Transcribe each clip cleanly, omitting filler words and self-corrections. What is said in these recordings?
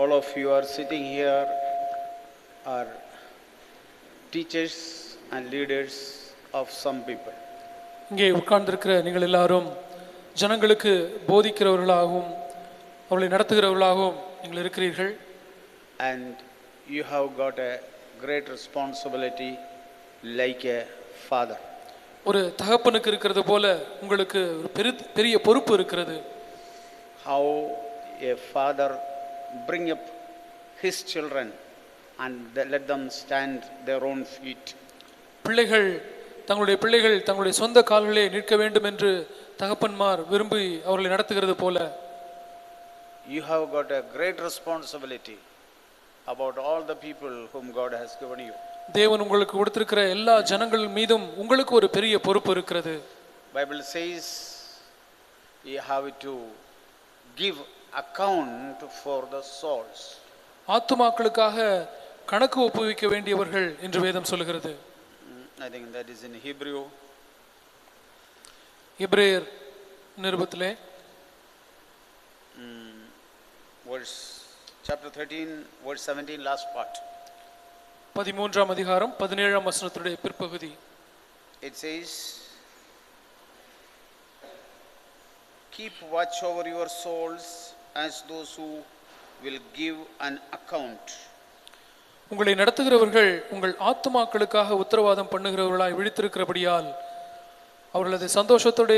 all of you are sitting here are teachers and leaders of some people. இங்கே உட்கார்ந்திருக்கிற நீங்கள் எல்லாரும் ஜனங்களுக்கு போதிக்கிறவர்களாகவும் அவர்களை நடத்துகிறவர்களாகவும் நீங்கள் இருக்கிறீர்கள். And you have got a great responsibility like a father. ஒரு தகப்பனுக்கு இருக்கிறது போல உங்களுக்கு ஒரு பெரிய பொறுப்பு இருக்கிறது. How a father bring up his children and let them stand their own feet. தங்களுடைய பிள்ளைகள் தங்களுடைய சொந்த கால்களிலே நிற்க வேண்டும் என்று தகப்பன்மார் விரும்பி அவர்களை நடத்துகிறது போல you have got a great responsibility about all the people whom God has given you. தேவன் உங்களுக்கு கொடுத்திருக்கிற எல்லா ஜனங்கள் மீதும் உங்களுக்கு ஒரு பெரிய பொறுப்பு இருக்கிறது. Bible says you have to give account for the souls. ஆத்துமாக்களுக்காக கணக்கு ஒப்புவிக்க வேண்டியவர்கள் என்று வேதம் சொல்கிறது. I think that is in Hebrew. எபிரேயர் நிருபத்திலே verse chapter 13 verse 17 last part. 13ஆம் அதிகாரம் 17ஆம் வசனத்துடைய பிற்பகுதி. It says, keep watch over your souls as those who will give an account. உங்களை நடத்துகிறவர்கள் உங்கள் ஆத்துமாக்களுக்காக உத்தரவாதம் பண்ணுகிறவர்களாய் விழித்திருக்கிறபடியால் அவர்களது சந்தோஷத்தோடு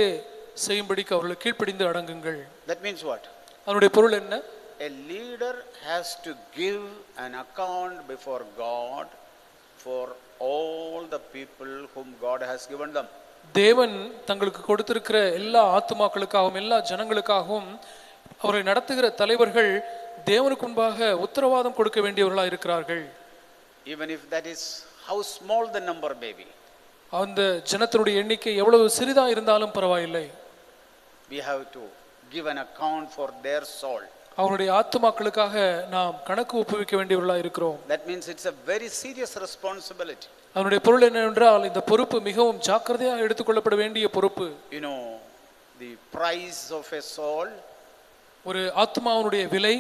செய்யும்படிக்கு அவர்களுக்கு கீழ்ப்படிந்து அடங்குங்கள். That means what? அதனுடைய பொருள் என்ன? A leader has to give an account before God for all the people whom God has given them. தேவன் தங்களுக்கு கொடுத்திருக்கிற எல்லா ஆத்துமாக்களுக்காகவும் எல்லா ஜனங்களுக்காகவும் அவரை நடத்துகிற தலைவர்கள் தேவனுக்கு முன்பாக உத்தரவாதம் கொடுக்க வேண்டியவர்களாக இருக்கிறார்கள். Even if that is how small the number may be. அந்த ஜனத்தினுடைய எண்ணிக்கை எவ்வளவு சிறிதா இருந்தாலும் பரவாயில்லை. We have to give an account for their soul. அவருடைய ஆத்துமாக்களுக்காக நாம் கணக்கு ஒப்புவிக்க வேண்டியவர்களாக இருக்கிறோம். That means it's a very serious responsibility. அதனுடைய பொருள் என்னவென்றால் இந்த பொறுப்பு மிகவும் ஜாக்கிரதையாக எடுத்துக்கொள்ளப்பட வேண்டிய பொறுப்பு. You know the price of a soul. ஒரு ஆத்துமாவுடைய விலை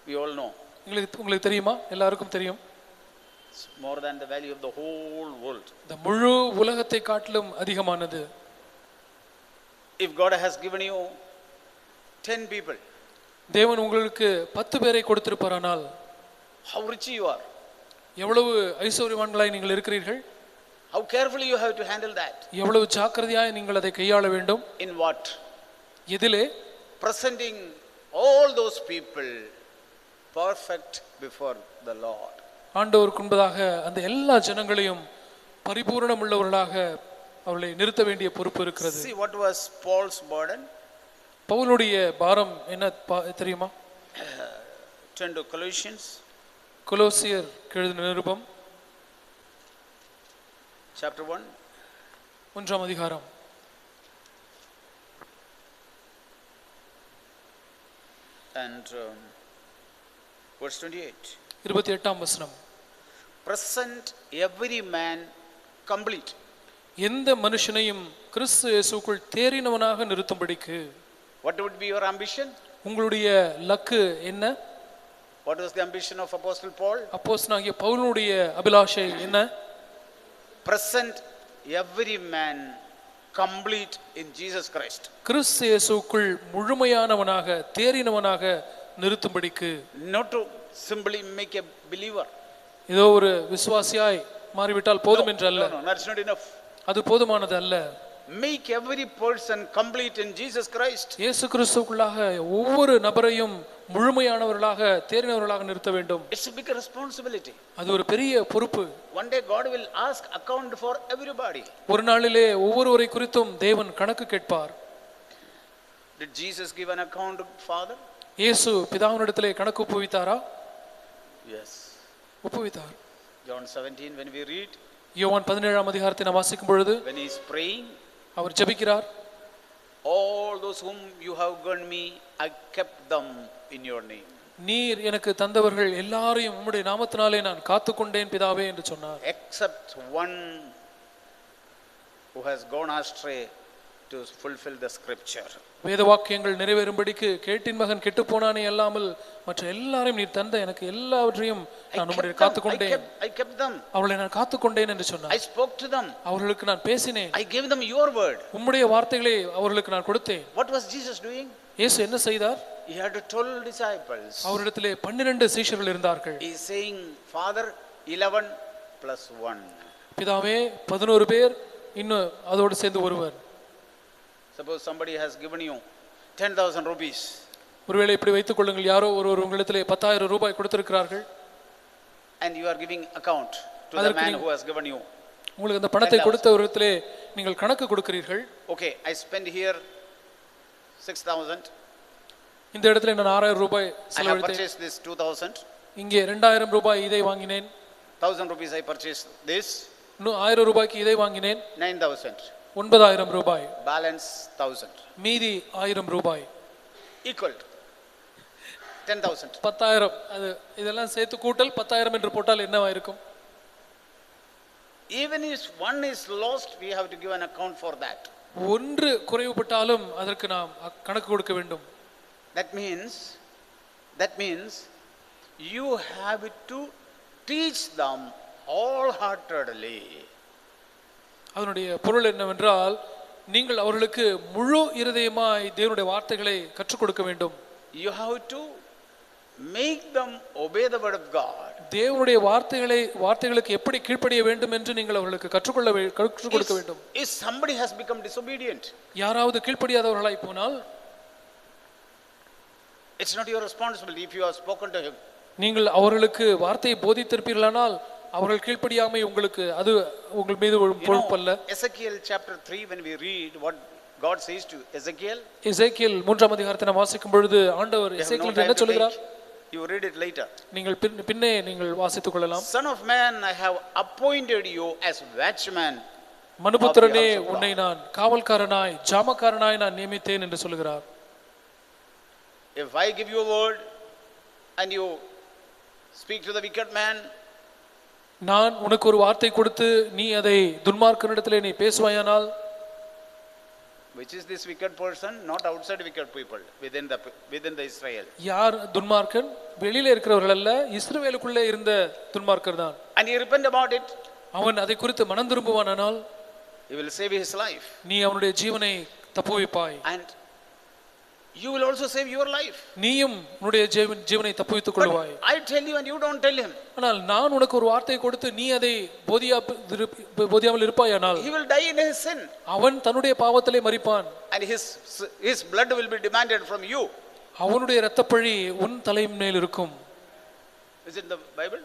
we all know. உங்களுக்கு தெரியுமா? எல்லாருக்கும் தெரியும். It's more than the value of the whole world. இந்த முழு உலகத்தை காட்டிலும் அதிகமானது. If God has given you 10 people, தேவன் உங்களுக்கு 10 பேரை கொடுத்திருப்பாரானால் how rich you are, எவ்வளவு ஐஸ்வரியவான்களாய் நீங்கள் இருக்கிறீர்கள், how carefully you have to handle that, எவ்வளவு ஜாக்கிரதையாய் நீங்கள் அதை கையாள வேண்டும். in what? எதிலே? Presenting all those people perfect before the Lord. ஆண்டவருக்கு முன்பதாக அந்த எல்லா ஜனங்களையும் பரிபூரணம் உள்ளவர்களாக அவர்களை நிறுத்த வேண்டிய பொறுப்பு இருக்கிறது. See what was Paul's burden? பவுலுடைய பாரம் என்ன தெரியுமா? Turn to Colossians. கொலோசியர் எழுதின நிருபம் chapter 1. 1ஆம் அதிகாரம். And verse 28. 28ஆம் வசனம். Present every man complete. எந்த மனுஷனையும் கிறிஸ்து இயேசுவுக்குள் தேறினவனாக நிறுத்தும்படிக்கு. What would be your ambition? உங்களுடைய லக்கு என்ன? What was the ambition of Apostle Paul? அப்போஸ்தலனாகிய பவுலுடைய அபிலாஷை என்ன? Present every man complete in Jesus Christ. கிறிஸ்து இயேசுவுக்குள் முழுமையானவனாக தேறினவனாக நிறுத்தும்படிக்கு. Not to simply make a believer. ஏதோ ஒரு விசுவாசியாய் மாறிவிட்டால் போதும் என்று அல்ல. No, that's not enough. அது போதுமானது அல்ல. Make every person complete in Jesus Christ. இயேசு கிறிஸ்துவுக்குள்ளாக ஒவ்வொரு நபரையும் முழுமையானவர்களாக தேறினவர்களாக நிறுத்த வேண்டும். It's a big responsibility. அது ஒரு பெரிய பொறுப்பு. One day God will ask account for everybody. ஒரு நாளிலே ஒவ்வொருவரை குறித்தும் தேவன் கணக்கு கேட்பார். Did Jesus give an account to Father? இயேசு பிதாவினிடத்திலே கணக்கு ஒப்புவித்தாரா? Yes. ஒப்புவித்தார். John 17 when we read, யோவான் 17ஆம் அதிகாரத்தை நாம் வாசிக்கும் பொழுது when he is praying, அவர் ஜெபிக்கிறார். all those whom you have given me, I kept them in your name. நீர் எனக்கு தந்தவர்கள் எல்லாரையும் உம்முடைய நாமத்தினாலே நான் காத்துக்கொண்டேன் பிதாவே என்று சொன்னார். Except one who has gone astray to fulfill the scripture. வேத வாக்கியங்கள் நிறைவேறும்படிக்கு கேட்டின் மகன் கெட்டு போனானே அல்லாமல் மற்ற எல்லாரையும் நீர் தந்த எனக்கு எல்லாவற்றையும் நான் உம்முடைய காத்துக்கொண்டேன். I kept them. அவர்களை நான் காத்துக்கொண்டேன் என்று சொன்னார். I spoke to them. அவர்களுக்கு நான் பேசினேன். I gave them your word. உம்முடைய வார்த்தைகளை அவர்களுக்கு நான் கொடுத்தேன். What was Jesus doing? இயேசு என்ன செய்தார்? He had 12 disciples. அவரிடத்திலே 12 சீஷர்கள் இருந்தார்கள். He is saying, Father, 11 plus 1. பிதாவே 11 பேர், இன்னும் அதோடு சேர்ந்து ஒருவர். Suppose somebody has given you 10,000 rupees. ஒருவேளை இப்படி வைத்துக் கொள்ளுங்கள், யாரோ ஒருவர் உங்களிடத்திலே 10,000 ரூபாய் கொடுத்திருக்கிறார்கள். And you are giving account to the man who has given you. உங்களுக்கு அந்த பணத்தை கொடுத்தவரிடத்திலே நீங்கள் கணக்கு கொடுக்கிறீர்கள். Okay, I spend here 6,000. இந்த இடத்துல நான் 6,000 ரூபாய் I have செலவழித்தேன். purchased this 2,000. இங்கே 2,000 ரூபாய் இதை வாங்கினேன். 1,000 rupees I purchased this. இன்னும் 1,000 ரூபாய்க்கு இதை வாங்கினேன். 9,000. 9,000 ரூபாய். Balance 1,000. மீதி 1,000 ரூபாய். Equal to 10,000. 10,000. அது இதெல்லாம் சேர்த்து கூட்டல் 10,000 என்று போட்டால் என்னவா இருக்கும்? Even if one is lost, we have to give an account for that. ஒன்று குறைவுபட்டாலும் அதற்கு நாம் கணக்கு கொடுக்க வேண்டும். That means you have to teach them wholeheartedly. அதனுடைய பொருள் என்னவென்றால், நீங்கள் அவர்களுக்கு முழு இருதயமாய் தேவனுடைய வார்த்தைகளை கற்றுக் கொடுக்க வேண்டும். You have to make them obey the word of God. தேவனுடைய வார்த்தைகளுக்கு எப்படி கீழ்ப்படிய வேண்டும் என்று நீங்கள் அவர்களுக்கு கற்றுக் கொடுக்க வேண்டும். If somebody has become disobedient, யாராவது கீழ்ப்படியாதவர்களாய் போனால், it's not your responsibility if you have spoken to him. நீங்கள் அவர்களுக்கு வார்த்தையை போதித்திருப்பீர்களானால் அவர்கள் கீழ்ப்படியாமை உங்களுக்கு அது உங்கள் மீது பொறுப்பல்ல. Ezekiel chapter 3, when we read what God says to Ezekiel, எசேக்கியேல் 3ஆம் அதிகாரத்தை நாம் வாசிக்கும் பொழுது ஆண்டவர் எசேக்கியேலுக்கு என்ன சொல்கிறார்? You read it later. நீங்கள் பின்னே நீங்கள் வாசித்துக் கொள்ளலாம். Son of man, I have appointed you as watchman. மனுபுத்திரனே, உன்னை நான் காவல்காரனாய் ஜாமக்காரனாய் நான் நியமித்தேன் என்று சொல்கிறார். If I give you a word and you speak to the wicked man, நான் உனக்கு ஒரு வார்த்தை கொடுத்து நீ அதை துன்மார்க்கனிடத்திலே நீ பேசுவாயானால், which is this wicked person? Not outside wicked people, within the Israel. யார் துன்மார்க்கன்? வெளியில இருக்கிறவர்கள் அல்ல, இஸ்ரவேலுக்குள்ளே இருந்த துன்மார்க்கர் தான். And he repent about it, அவன் அதை குறித்து மனம் திரும்புவானால் he will save his life. நீ அவனுடைய ஜீவனை தப்புவிப்பாய். And you will also save your life. நீயும் உன்னுடைய ஜீவனை தப்புவித்துக் கொள்வாய். I tell you and you don't tell him. ஆனால் நான் உனக்கு ஒரு வார்த்தை கொடுத்து நீ அதை போதியாமல் இருப்பாயானால், He will die in his sin. அவன் தன்னுடைய பாவத்திலே மரிப்பான். And his blood will be demanded from you. அவனுடைய இரத்தப்பழி உன் தலையின் மேல் இருக்கும். Is it in the Bible?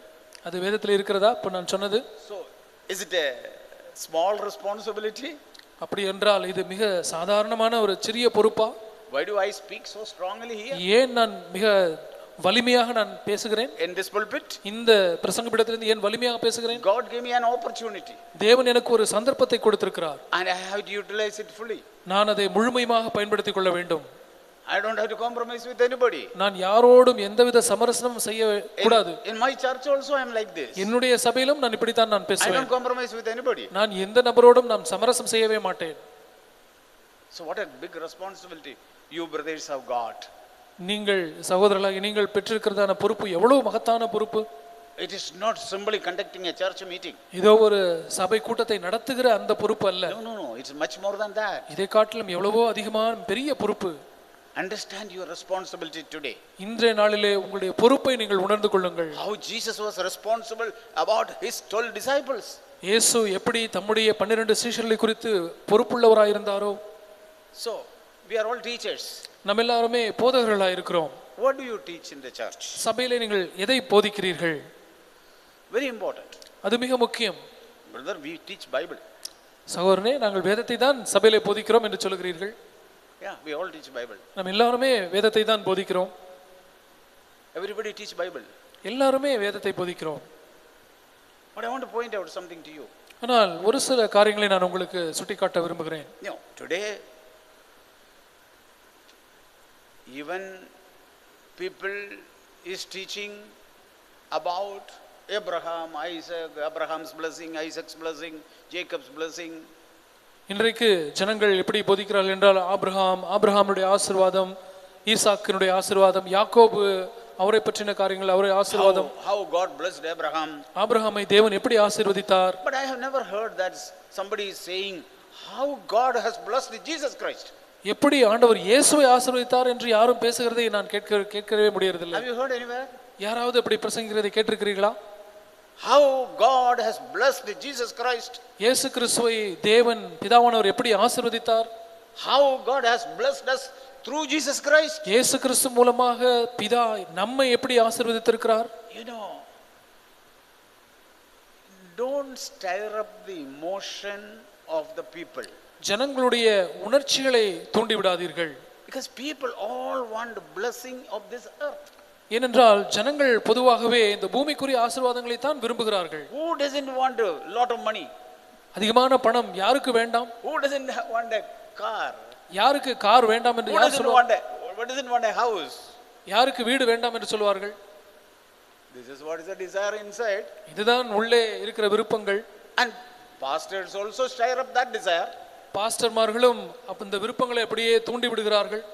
அது வேதத்தில் இருக்கிறதா? இப்ப நான் சொன்னது. So, is it a small responsibility? அப்படி என்றால் இது மிக சாதாரணமான ஒரு சிறிய பொறுப்பா? Why do I speak so strongly here? ஏன் நான் மிக வலிமையாக நான் பேசுகிறேன்? In this pulpit? இந்த பிரசங்கபீடத்திலிருந்து ஏன் வலிமையாக பேசுகிறேன்? God gave me an opportunity. தேவன் எனக்கு ஒரு சந்தர்ப்பத்தை கொடுத்திருக்கிறார். And I have to utilize it fully. நான் அதை முழுமையாக பயன்படுத்திக் கொள்ள வேண்டும். I don't have to compromise with anybody. நான் யாரோடும் எந்தவித சமரசமும் செய்ய கூடாது. In my church also I am like this. என்னுடைய சபையிலும் நான் இப்படித்தான் நான் I பேசுவேன். don't compromise with anybody. நான் எந்த நபரோடும் நான் சமரசம் செய்யவே மாட்டேன். So what a big responsibility you brothers have got. நீங்கள் சகோதரர்களாகிய நீங்கள் பெற்றிருக்கிறதான பொறுப்பு எவ்வளவு மகத்தான பொறுப்பு. It is not simply conducting a church meeting. இதோ ஒரு சபை கூட்டத்தை நடத்துகிற அந்த பொறுப்பு அல்ல. No, it's much more than that. இதை காட்டிலும் எவ்வளவோ அதிகமான பெரிய பொறுப்பு. Understand your responsibility today. இன்றைய நாளிலே உங்களுடைய பொறுப்பை நீங்கள் உணர்ந்து கொள்ளுங்கள். How Jesus was responsible about his 12 disciples. இயேசு எப்படி தம்முடைய 12 சீஷர்களை குறித்து பொறுப்புள்ளவராய் இருந்தாரோ. So we are all teachers. நம்ம எல்லாரும் போதகர்களாய் இருக்கிறோம். What do you teach in the church? சபையிலே நீங்கள் எதை போதிக்கிறீர்கள்? Very important. அது மிக முக்கியம். Brother, we teach Bible. சகோதரனே, நாங்கள் வேதத்தை தான் சபையிலே போதிக்கிறோம் என்று சொல்கிறீர்கள். Yeah, we all teach Bible. நம்ம எல்லாரும் வேதத்தை தான் போதிக்கிறோம். Everybody teach Bible. எல்லாரும் வேதத்தை போதிக்கிறோம். But I want to point out something to you. ஆனால் ஒரு சில காரியங்களை நான் உங்களுக்கு சுட்டிக்காட்ட விரும்புகிறேன். No, today even people is teaching about Abraham, Isaac, Abraham's blessing, Isaac's blessing, Jacob's blessing. இன்றைக்கு ஜனங்கள் எப்படி போதிக்கிறார்கள் என்றால் ஆபிரகாமுடைய ஆசீர்வாதம், ஈசாக்கினுடைய ஆசீர்வாதம், யாக்கோபு அவரை பற்றின காரியங்கள், அவரை ஆசீர்வாதம், How God blessed Abraham. ஆபிரகாமை தேவன் எப்படி ஆசீர்வதித்தார். But I have never heard that somebody is saying how God has blessed Jesus Christ. எப்படி ஆண்டவர் இயேசுவை ஆசீர்வதித்தார் என்று யாரும் பேசுகிறதை நான் கேட்கவே முடியறதில்லை. Have you heard anywhere? யாராவது அப்படி பிரசங்கிக்கிறதை கேட்டிருக்கிறீர்களா? How God has blessed Jesus Christ. இயேசு கிறிஸ்துவை தேவன் பிதாவானவர் எப்படி ஆசீர்வதித்தார். How God has blessed us through Jesus Christ. இயேசு கிறிஸ்து மூலமாக பிதா நம்மை எப்படி ஆசீர்வதித்திருக்கிறார். You know, don't stir up the emotion of the people. ஜனங்களுடைய உணர்ச்சிகளை தூண்டி விடாதீர்கள். Because people all want blessing of this earth. ஏனென்றால் ஜனங்கள் பொதுவாகவே இந்த பூமிக்குரிய ஆசீர்வாதங்களை தான் விரும்புகிறார்கள். Who doesn't want a lot of money? அதிகமான பணம் யாருக்கு வேண்டாம்? Who doesn't want a car? யாருக்கு கார் வேண்டாம் என்று யார் சொல்வார்கள்? Who doesn't want a house? யாருக்கு வீடு வேண்டாம் என்று சொல்வார்கள்? This is what is the desire inside. இதுதான் உள்ளே இருக்கிற விருப்பங்கள். And pastors also stir up that desire. பாஸ்டர்மார்களும் இந்த விருப்பங்களை அப்படியே தூண்டி விடுகிறார்கள்.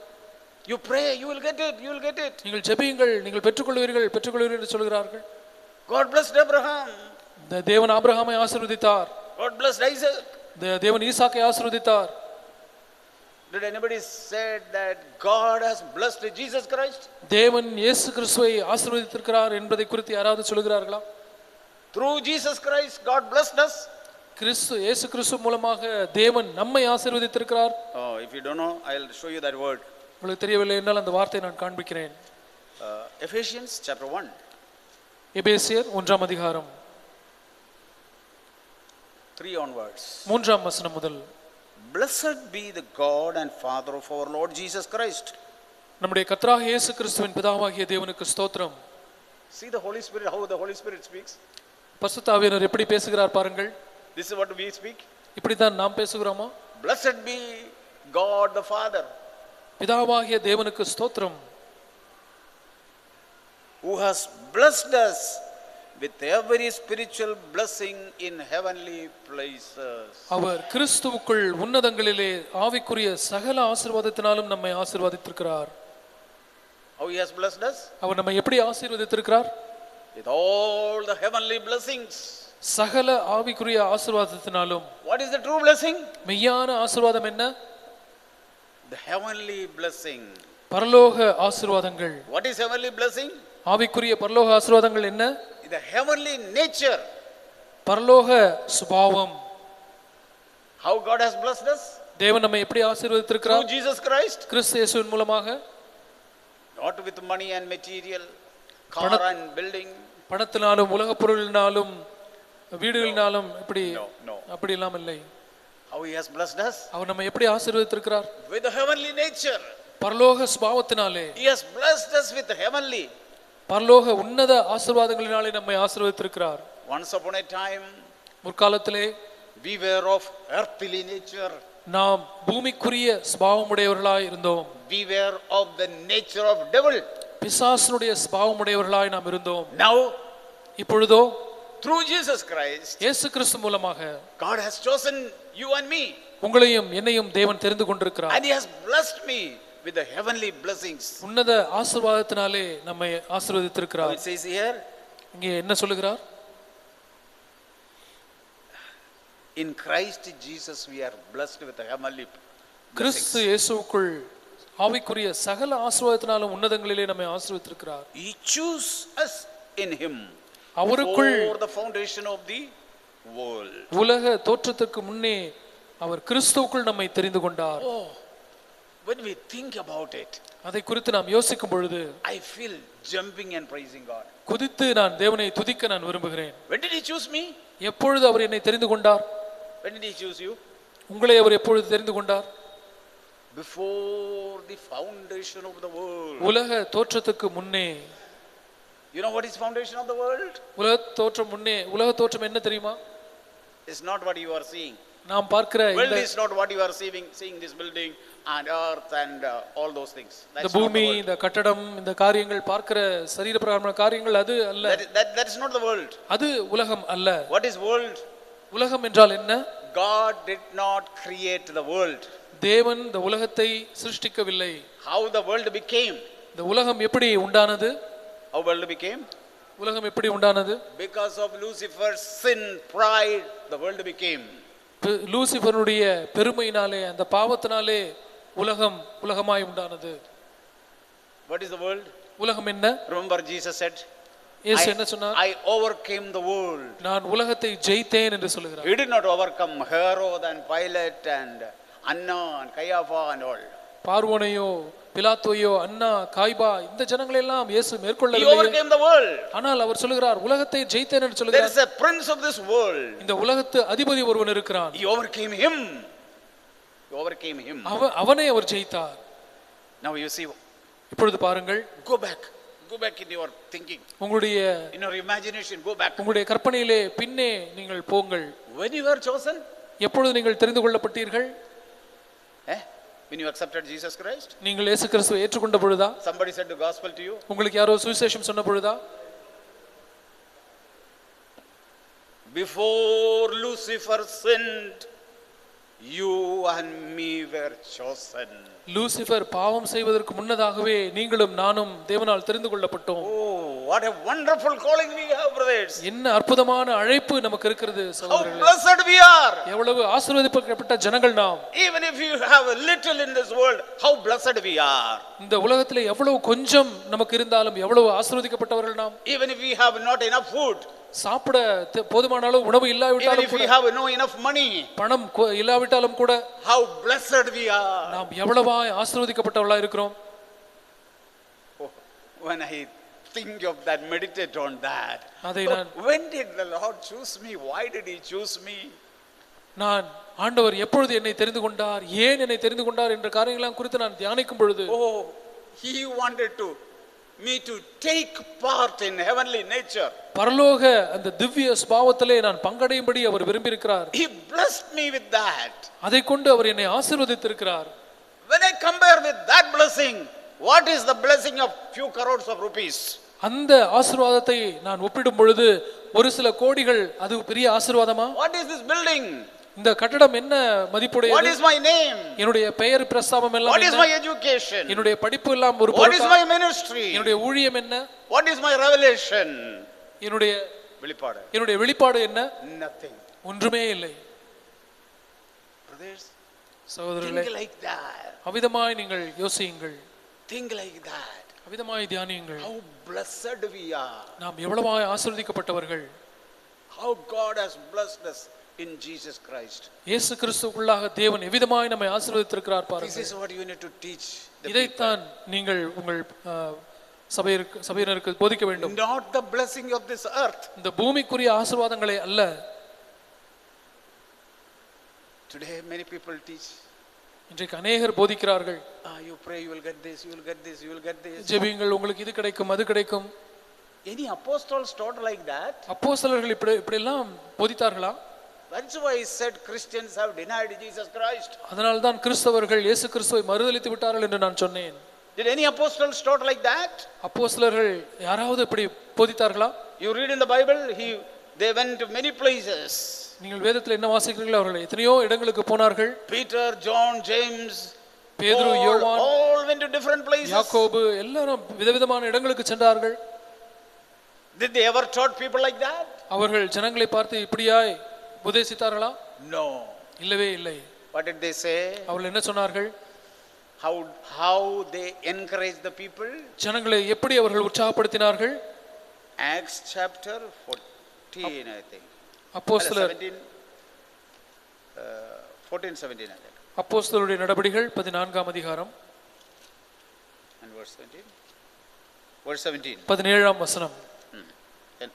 You pray, you will get it, you will get it. நீங்கள் ஜெபியுங்கள், நீங்கள் பெற்றுக்கொள்வீர்கள் என்று சொல்கிறார்கள். God blessed Abraham. தேவன் ஆபிரகாமை ஆசீர்வதித்தார். God blessed Isaac. தேவன் ஈசாக்கை ஆசீர்வதித்தார். Did anybody said that God has blessed Jesus Christ? தேவன் இயேசு கிறிஸ்துவை ஆசீர்வதித்திருக்கிறார் என்பதை குறித்து யாராவது சொல்கிறார்களா? Through Jesus Christ God blessed us. இயேசு கிறிஸ்து மூலமாக தேவன் நம்மை ஆசீர்வதித்திருக்கிறார். Oh, if you don't know, I'll show you that word. உங்களுக்கு தெரியவில்லை என்றால் அந்த வார்த்தையை நான் காண்பிக்கிறேன். Ephesians chapter 1. எபேசியர் 1ஆம் அதிகாரம் 3 onwards. 3ஆம் வசனம் முதல். Blessed be the God and Father of our Lord Jesus Christ. நம்முடைய கர்த்தராகிய இயேசு கிறிஸ்துவின் பிதாவாகிய தேவனுக்கு ஸ்தோத்திரம். See the Holy Spirit, how the Holy Spirit speaks. பரிசுத்த ஆவியானவர் எப்படி பேசுகிறார் பாருங்கள். This is what we speak. இப்படி தான் நாம் பேசுகிறோமா? Blessed be God the Father, பிதாவாகிய தேவனுக்கு ஸ்தோத்திரம், who has blessed us with every spiritual blessing in heavenly places. அவர் கிறிஸ்துவுக்குள் உன்னதங்களிலே ஆவிக்குரிய சகல ஆசீர்வாதத்தினாலும் நம்மை ஆசீர்வதித்திருக்கிறார். How he has blessed us? அவர் நம்மை எப்படி ஆசீர்வதித்திருக்கிறார்? With all the heavenly blessings. சகல ஆவிக்குரிய ஆசீர்வாதத்தினாலும். What is the true blessing? மெய்யான ஆசீர்வாதம் என்ன? The heavenly blessing. பரலோக ஆசீர்வாதங்கள். What is heavenly blessing? ஆவிக்குரிய பரலோக ஆசீர்வாதங்கள் என்ன? The heavenly nature. பரலோக சுபாவம். How God has blessed us? தேவன் நம்மை எப்படி ஆசீர்வதித்திருக்கிறார்? Through Jesus Christ. கிறிஸ்து இயேசுவின் மூலமாக. Not with money and material, car and building. பணத்தினாலும் உலகப் பொருளினாலும் வீடுகளினாலும் இப்படி அப்படி எல்லாம் இல்லை. How he has blessed us? அவர் நம்மை எப்படி ஆசீர்வதித்திருக்கிறார்? With the heavenly nature. பரலோக சுபாவத்தினாலே. He has blessed us with the heavenly. பரலோக உன்னத ஆசீர்வாதங்களினாலே நம்மை ஆசீர்வதித்திருக்கிறார். Once upon a time, முற்காலத்திலே we were of earthly nature. நாம் பூமிக்குரிய சுபாவமுடையவர்களாய் இருந்தோம். We were of the nature of devil. பிசாசனுடைய சுபாவமுடையவர்களாய் நாம் இருந்தோம். Now, இப்பொழுதோ through Jesus Christ, இயேசு கிறிஸ்து மூலமாக God has chosen you and me. உங்களையும் என்னையும் தேவன் தெரிந்து கொண்டிருக்கிறார். And he has blessed me with the heavenly blessings. உன்னத ஆசீர்வாதத்தினாலே நம்மை ஆசீர்வதித்திருக்கிறார். It says here, இங்கே என்ன சொல்லுகிறார்? in Christ Jesus we are blessed with the heavenly கிறிஸ்து இயேசுவுக்குள் ஆவிக்குரிய சகல ஆசீர்வாதத்தினாலும் உன்னதங்களிலே நம்மை ஆசீர்வதித்திருக்கிறார். He chose us in him அவருக்குள் before the foundation of the world. உலக தோற்றத்துக்கு முன்னே அவர் கிறிஸ்துவுக்குள் நம்மை தெரிந்து கொண்டார். Oh, when we think about it, அதை குறித்து நாம் யோசிக்கும் பொழுது I feel jumping and praising God. குதித்து நான் தேவனை துதிக்க நான் விரும்புகிறேன். When did he choose me? எப்பொழுது அவர் என்னை தெரிந்து கொண்டார்? When did he choose you? உங்களை அவர் எப்பொழுது தெரிந்து கொண்டார்? Before the foundation of the world. உலக தோற்றத்துக்கு முன்னே. You know what is foundation of the world? உலக தோற்றம் முன்னே. உலக தோற்றம் என்ன தெரியுமா? It's not what you are seeing. நாம் பார்க்கிற World இந்த is not what you are seeing this building and earth and all those things. இந்த பூமி, இந்த கட்டடம், இந்த காரியங்கள் பார்க்கிற சரீரப்பிரகாரமான காரியங்கள் அது அல்ல. That is not the world. அது உலகம் அல்ல. What is world? உலகம் என்றால் என்ன? God did not create the world. தேவன் இந்த உலகத்தை சிருஷ்டிக்கவில்லை. How the world became? இந்த உலகம் எப்படி உண்டானது? How world became? உலகம் எப்படி உண்டானது? Because of Lucifer's sin, pride, the world became. லூசிபருடைய பெருமையினாலே, அந்த பாவத்தினாலே உலகமாய் உண்டானது. What is the world? உலகம் என்ன? Remember Jesus said, இயேசு என்ன சொன்னார்? I overcame the world. நான் உலகத்தை ஜெயித்தேன் என்று சொல்கிறார். He did not overcome Herod and Pilate and Anna and Caiaphas and all. பார்வோனையோ பிலாத்தோயோ அன்னா காய்பா இந்த ஜனங்களை எல்லாம் இயேசு He மேற்கொள்ளவில்லை. overcame the world. ஆனால் அவர் சொல்கிறார் உலகத்தை ஜெயித்தேன் என்று There சொல்கிறார். is a prince of this world. இந்த உலகத்து அதிபதி ஒருவன் இருக்கிறான். He overcame him. He overcame him. அவனை அவர் ஜெயித்தார். Now you see, இப்பொழுது பாருங்கள், go back in your thinking, உங்களுடைய in your imagination, go back. உங்களுடைய கற்பனையிலே பின்னே நீங்கள் போங்கள். When you were chosen, எப்பொழுது நீங்கள் தெரிந்து கொள்ளப்பட்டீர்கள்? when you accepted Jesus Christ, நீங்கள் இயேசு கிறிஸ்துவை ஏற்றுக்கொண்ட பொழுதா? somebody said the gospel to you. உங்களுக்கு யாரோ சுவிசேஷம் சொன்ன பொழுதா? Before Lucifer sinned, you and me were chosen. Lucifer பாவம் செய்வதற்கு முன்னதாகவே நீங்களும் நானும் தேவனால் தெரிந்து கொள்ளப்பட்டோம். Oh, what a wonderful calling we have, brothers. என்ன அற்புதமான அழைப்பு நமக்கு இருக்கிறது How சகோதரர்களே. blessed we are. எவ்வளவு ஆசீர்வதிக்கப்பட்ட ஜனங்கள் நாம். Even if you have a little in this world, how blessed we are. இந்த உலகத்திலே எவ்வளவு கொஞ்சம் நமக்கு இருந்தாலும் எவ்வளவு ஆசீர்வதிக்கப்பட்டவர்கள் நாம். Even if we have not enough food, சாப்பிட போதுமான அளவு உணவு even இல்லாவிட்டாலும் if கூட, we have no enough money, பணம் இல்லாவிட்டாலும் கூட how blessed we are. நாம் எவ்வளவாய் ஆசீர்வதிக்கப்பட்டவர்களாய் இருக்கிறோம். Oh, when I think of that, meditate on that. அதை நான் When did the Lord choose me? Why did he choose me? நான் ஆண்டவர் எப்பொழுது என்னை தெரிந்து கொண்டார், ஏன் என்னை தெரிந்து கொண்டார் என்ற காரியங்களாம் குறித்து நான் தியானிக்கும் பொழுது, Oh, he wanted me to take part in heavenly nature. பரலோக அந்த திவ்ய ஸ்பாவத்திலே நான் பங்கடையும்படி அவர் விரும்பியிருக்கிறார். He blessed me with that. அதை கொண்டு அவர் என்னை ஆசீர்வதித்திருக்கிறார். When I compare with that blessing, what is the blessing of few crores of rupees? அந்த ஆசீர்வாதத்தை நான் ஒப்பிடும் பொழுது ஒரு சில கோடிகள் அது பெரிய ஆசீர்வாதமா? What is this building? இந்த கட்டடம் என்ன What மதிப்புடையது? is my name? என்னுடைய பெயர் பிரஸ்தாபம் எல்லாம் What is என்ன? my education? என்னுடைய படிப்பு எல்லாம் ஒரு What is பொருட்டா? my ministry? என்னுடைய ஊழியம் என்ன? What is my revelation? என்னுடைய வெளிப்பாடு என்ன? Nothing. ஒன்றுமே இல்லை. Brothers, சகோதரர்களே, think like that. அவிதமாய் நீங்கள் யோசியுங்கள். Think like that. அவிதமாய் தியானியுங்கள். How blessed we are. நாம் எவ்வளவாய் ஆசீர்வதிக்கப்பட்டவர்கள். How God has blessed us in Jesus Christ. இயேசு கிறிஸ்துவுக்குள்ளாக தேவன் எவ்விதமாய் நம்மை ஆசீர்வதித்திருக்கிறார் This பாருங்கள். is what you need to teach the people. இதைத்தான் நீங்கள் உங்கள் சபையினருக்கு போதிக்க வேண்டும். Not the blessing of this earth. இந்த பூமிக்குரிய ஆசீர்வாதங்களை அல்ல. Today many people teach. இன்றைக்கு அநேகர் போதிக்கிறார்கள். You pray, you will get this, you will get this, you will get this. ஜெபியுங்கள், உங்களுக்கு இது கிடைக்கும், அது கிடைக்கும். Any apostles taught like that? அப்போஸ்தலர்கள் இப்படி எல்லாம் போதித்தார்களா? That's why he said Christians have denied Jesus Christ. அதனால் தான் கிறிஸ்தவர்கள் இயேசு கிறிஸ்துவை மறுதலித்து விட்டார்கள் என்று நான் சொன்னேன். Did any apostles taught like that? அப்போஸ்தலர்கள் யாராவது இப்படி போதித்தார்களா? You read in the Bible, they went to many places. நீங்கள் வேதத்தில் என்ன வாசிக்கிறீர்களோ அவர்கள் எத்தனையோ இடங்களுக்கு போனார்கள். Peter, John, James, பேதுரு, யோவான், all went to different places. யாக்கோபு எல்லாரும் விதவிதமான இடங்களுக்கு சென்றார்கள். Did they ever taught people like that? அவர்கள் ஜனங்களை பார்த்து இப்படியாய் உபதேசித்தார்களா? No. இல்லவே இல்லை. What did they say? அவர்கள் என்ன சொன்னார்கள்? How they encouraged the people? ஜனங்களை எப்படி அவர்கள் உற்சாகப்படுத்தினார்கள்? Acts chapter 14, I think. அப்போஸ்தலர் 14-17, I think. அப்போஸ்தலருடைய நடபடிகள் 14ஆம் அதிகாரம் And verse 17. Verse 17. 17ஆம் வசனம். And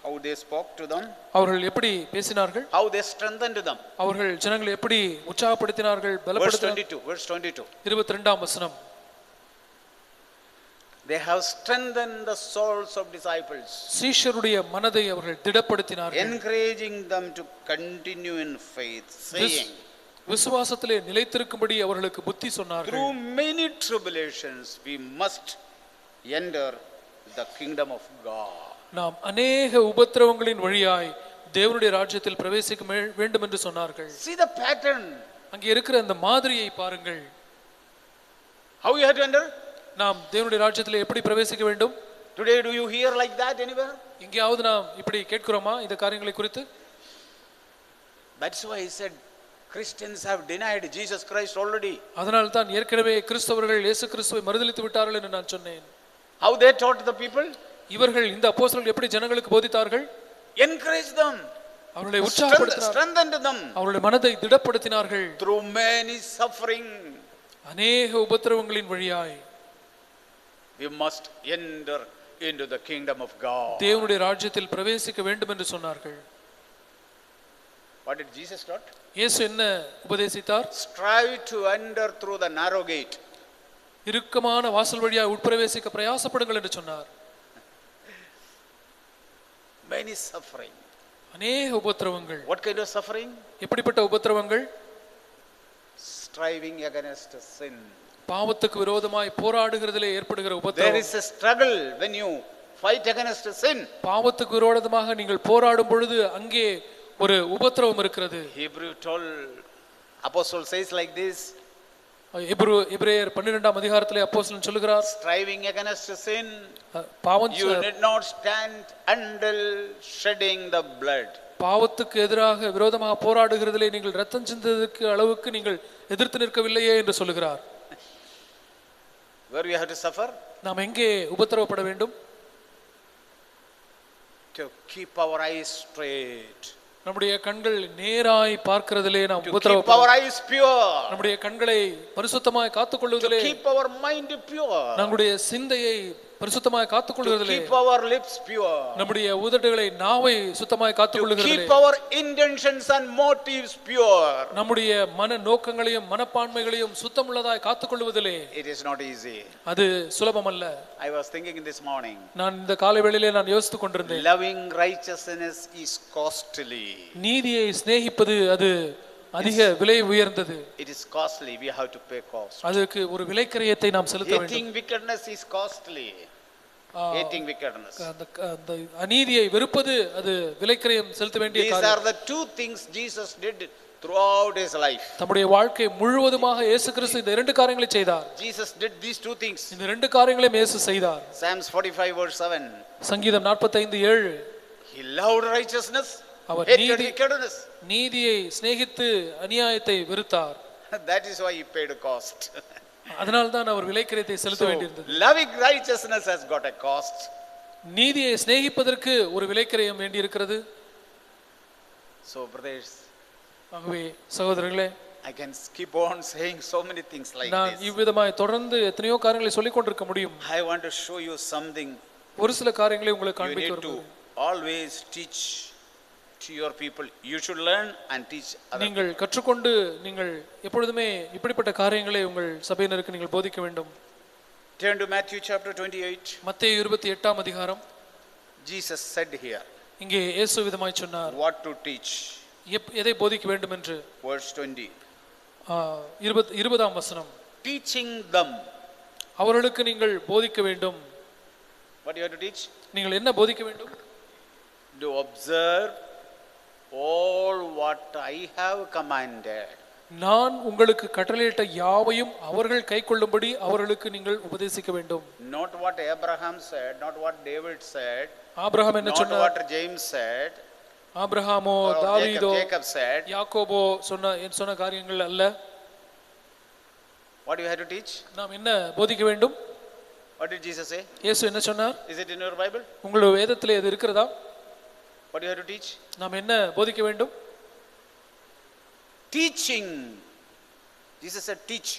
how they spoke to them. அவர்கள் எப்படி பேசினார்கள்? How they strengthened them. அவர்கள் ஜனங்களை எப்படி உற்சாகப்படுத்தினார்கள், பலப்படுத்தினார்கள்? Verse 22. 22ஆம் வசனம். They have strengthened the souls of disciples. சீஷருடைய மனதை அவர்கள் திடப்படுத்தினார்கள். Encouraging them to continue in faith, saying, விசுவாசத்திலே நிலைத்திருக்கும்படி அவர்களுக்கு புத்தி சொன்னார்கள். through many tribulations we must enter the kingdom of God. நாம் அநேக உபத்திரவங்களின் வழியாய் தேவனுடைய ராஜ்யத்தில் பிரவேசிக்க வேண்டும் என்று சொன்னார்கள். See the pattern. அங்கே இருக்கிற அந்த மாதிரியை பாருங்கள். How you have to enter? நாம் தேவனுடைய ராஜ்யத்தில் எப்படி பிரவேசிக்க வேண்டும்? Today do you hear like that anywhere? எங்கேயாவது நாம் இப்படி கேட்கிறோமா இந்த காரியங்களை குறித்து? That's why he said Christians have denied Jesus Christ already. அதனால் தான் ஏற்கனவே கிறிஸ்தவர்கள் இயேசு கிறிஸ்துவை மறுதலித்து விட்டார்கள் என்று நான் சொன்னேன். How they taught the people? இவர்கள் இந்த அப்போஸ்தலர்கள் எப்படி ஜனங்களுக்கு போதித்தார்கள்? Encourage them. அவர்களை உற்சாகப்படுத்தினார்கள். Strengthened them. அவருடைய மனதை திடப்படுத்தினார்கள். Through many suffering. அநேக உபத்திரவங்களின் வழியாய் we must enter into the kingdom of God. தேவனுடைய ராஜ்யத்தில் பிரவேசிக்க வேண்டும் என்று சொன்னார்கள். What did Jesus taught? இயேசு என்ன உபதேசித்தார்? Strive to enter through the narrow gate. இறுக்கமான வாசல் வழியாய் உட்பிரவேசிக்க பிரயாசப்படுங்கள் என்று சொன்னார். Many suffering. அநேக உபத்திரவங்கள். What kind of suffering? எப்படிப்பட்ட உபத்திரவங்கள்? Striving against sin. பாவத்துக்கு விரோதமாய் போராடுகிறதிலே ஏற்படுகிற There உபத்திரவம். is a struggle when you fight against sin. பாவத்துக்கு விரோதமாக நீங்கள் போராடும் பொழுது அங்கே ஒரு உபத்திரவம் இருக்கிறது. Hebrew told apostle says like this. எபிரேயர் 12ஆம் அதிகாரத்திலே அப்போஸ்தலன் சொல்கிறார், striving against sin, பாவம் you did not stand until shedding the blood. பாவத்துக்கு எதிராக விரோதமாக போராடுகிறதிலே நீங்கள் இரத்தம் சிந்ததுக்கு அளவுக்கு நீங்கள் எதிர்த்து நிற்கவில்லையே என்று சொல்கிறார். Where we have to suffer? நாம் எங்கே உபத்திரவப்பட வேண்டும்? To keep our eyes straight. நம்முடைய கண்கள் நேராய் பார்க்கிறதிலே நாம் To keep உபத்திரவப்பட our eyes pure. நம்முடைய கண்களை பரிசுத்தமாய் காத்துக்கொள்வதிலே, To keep our mind pure. நம்முடைய சிந்தையை பரிசுத்தமாய் To காத்துக்கொள்வதிலே, keep our lips pure. நம்முடைய உதடுகளை நாவை சுத்தமாய் To காத்துக்கொள்வதிலே, keep our intentions and motives pure. நம்முடைய மன நோக்கங்களையும் மனப்பான்மைகளையும் சுத்தமுள்ளதாய் காத்துக்கொள்வதிலே It is not easy. அது சுலபமல்ல. I was thinking this morning. நான் இந்த காலை வேளையிலே நான் யோசித்துக் கொண்டிருந்தேன். Loving righteousness is costly. நீதியை சிநேகிப்பது அது அதிக விலை உயர்ந்தது. It is costly. We have to pay cost. அதுக்கு ஒரு விலைக்கிரயத்தை நாம் செலுத்த வேண்டும். Hating wickedness is costly. Hating wickedness. அந்த அநீதியை வெறுப்பது அது விலைக்கிரயம் செலுத்த வேண்டிய These காரியம். are the two things Jesus did throughout his life. தம்முடைய வாழ்க்கை முழுவதுமாக இயேசு கிறிஸ்து இந்த இரண்டு காரியங்களை செய்தார். Jesus did these two things. இந்த இரண்டு காரியங்களையும் இயேசு செய்தார். Psalms 45 verse 7. சங்கீதம் 45:7. He loved righteousness, our hated wickedness. நீதியை சிநேகித்து அநியாயத்தை வெறுத்தார். That is why he paid a cost. அதனால் தான் அவர் விலைக்கிரயத்தை செலுத்த வேண்டியிருந்தது. Loving righteousness has got a cost. நீதியை சிநேகிப்பதற்கு ஒரு விலைக்கிரயம் வேண்டி இருக்கிறது. So brothers, ஆகவே சகோதரர்களே, I can keep on saying so many things like நான் this. இவ்விதமாய் தொடர்ந்து எத்தனையோ காரியங்களை சொல்லிக் கொண்டிருக்க முடியும். I want to show you something. ஒரு சில காரியங்களை உங்களுக்கு You காண்பிக்க need to விரும்புகிறேன். always teach to your people. You should learn and teach others. நீங்கள் கற்றுக்கொண்டு நீங்கள் எப்பொழுதுமே இப்படிப்பட்ட காரியங்களை உங்கள் சபையினருக்கு நீங்கள் போதிக்க வேண்டும். Turn to Matthew chapter 28. மத்தேயு 28ஆம் அதிகாரம். Jesus said here இங்கே இயேசு விதமாய் சொன்னார் what to teach. எதை போதிக்க வேண்டும் என்று. Verse 20. 20ஆம் வசனம். Teaching them. அவர்களுக்கு நீங்கள் போதிக்க வேண்டும். What you have to teach? நீங்கள் என்ன போதிக்க வேண்டும்? To observe all what I have commanded. நான் உங்களுக்கு கட்டளையிட்ட யாவையும் அவர்கள் கைக்கொள்ளும்படி அவர்களுக்கு நீங்கள் உபதேசிக்க வேண்டும். Not what Abraham said, not what David said, Abraham என்ன not சொன்னார், what James said, ஆபிரகாமோ or தாவீதோ Jacob said. யாக்கோபோ சொன்ன காரியங்கள் அல்ல. What you have to teach? நாம் என்ன போதிக்க வேண்டும்? What did Jesus say? இயேசு என்ன சொன்னார்? Is it in your Bible? உங்களுடைய வேதத்திலே அது இருக்கிறதா? What you have to teach? நாம் என்ன போதிக்க வேண்டும்? Teaching. Jesus said teach.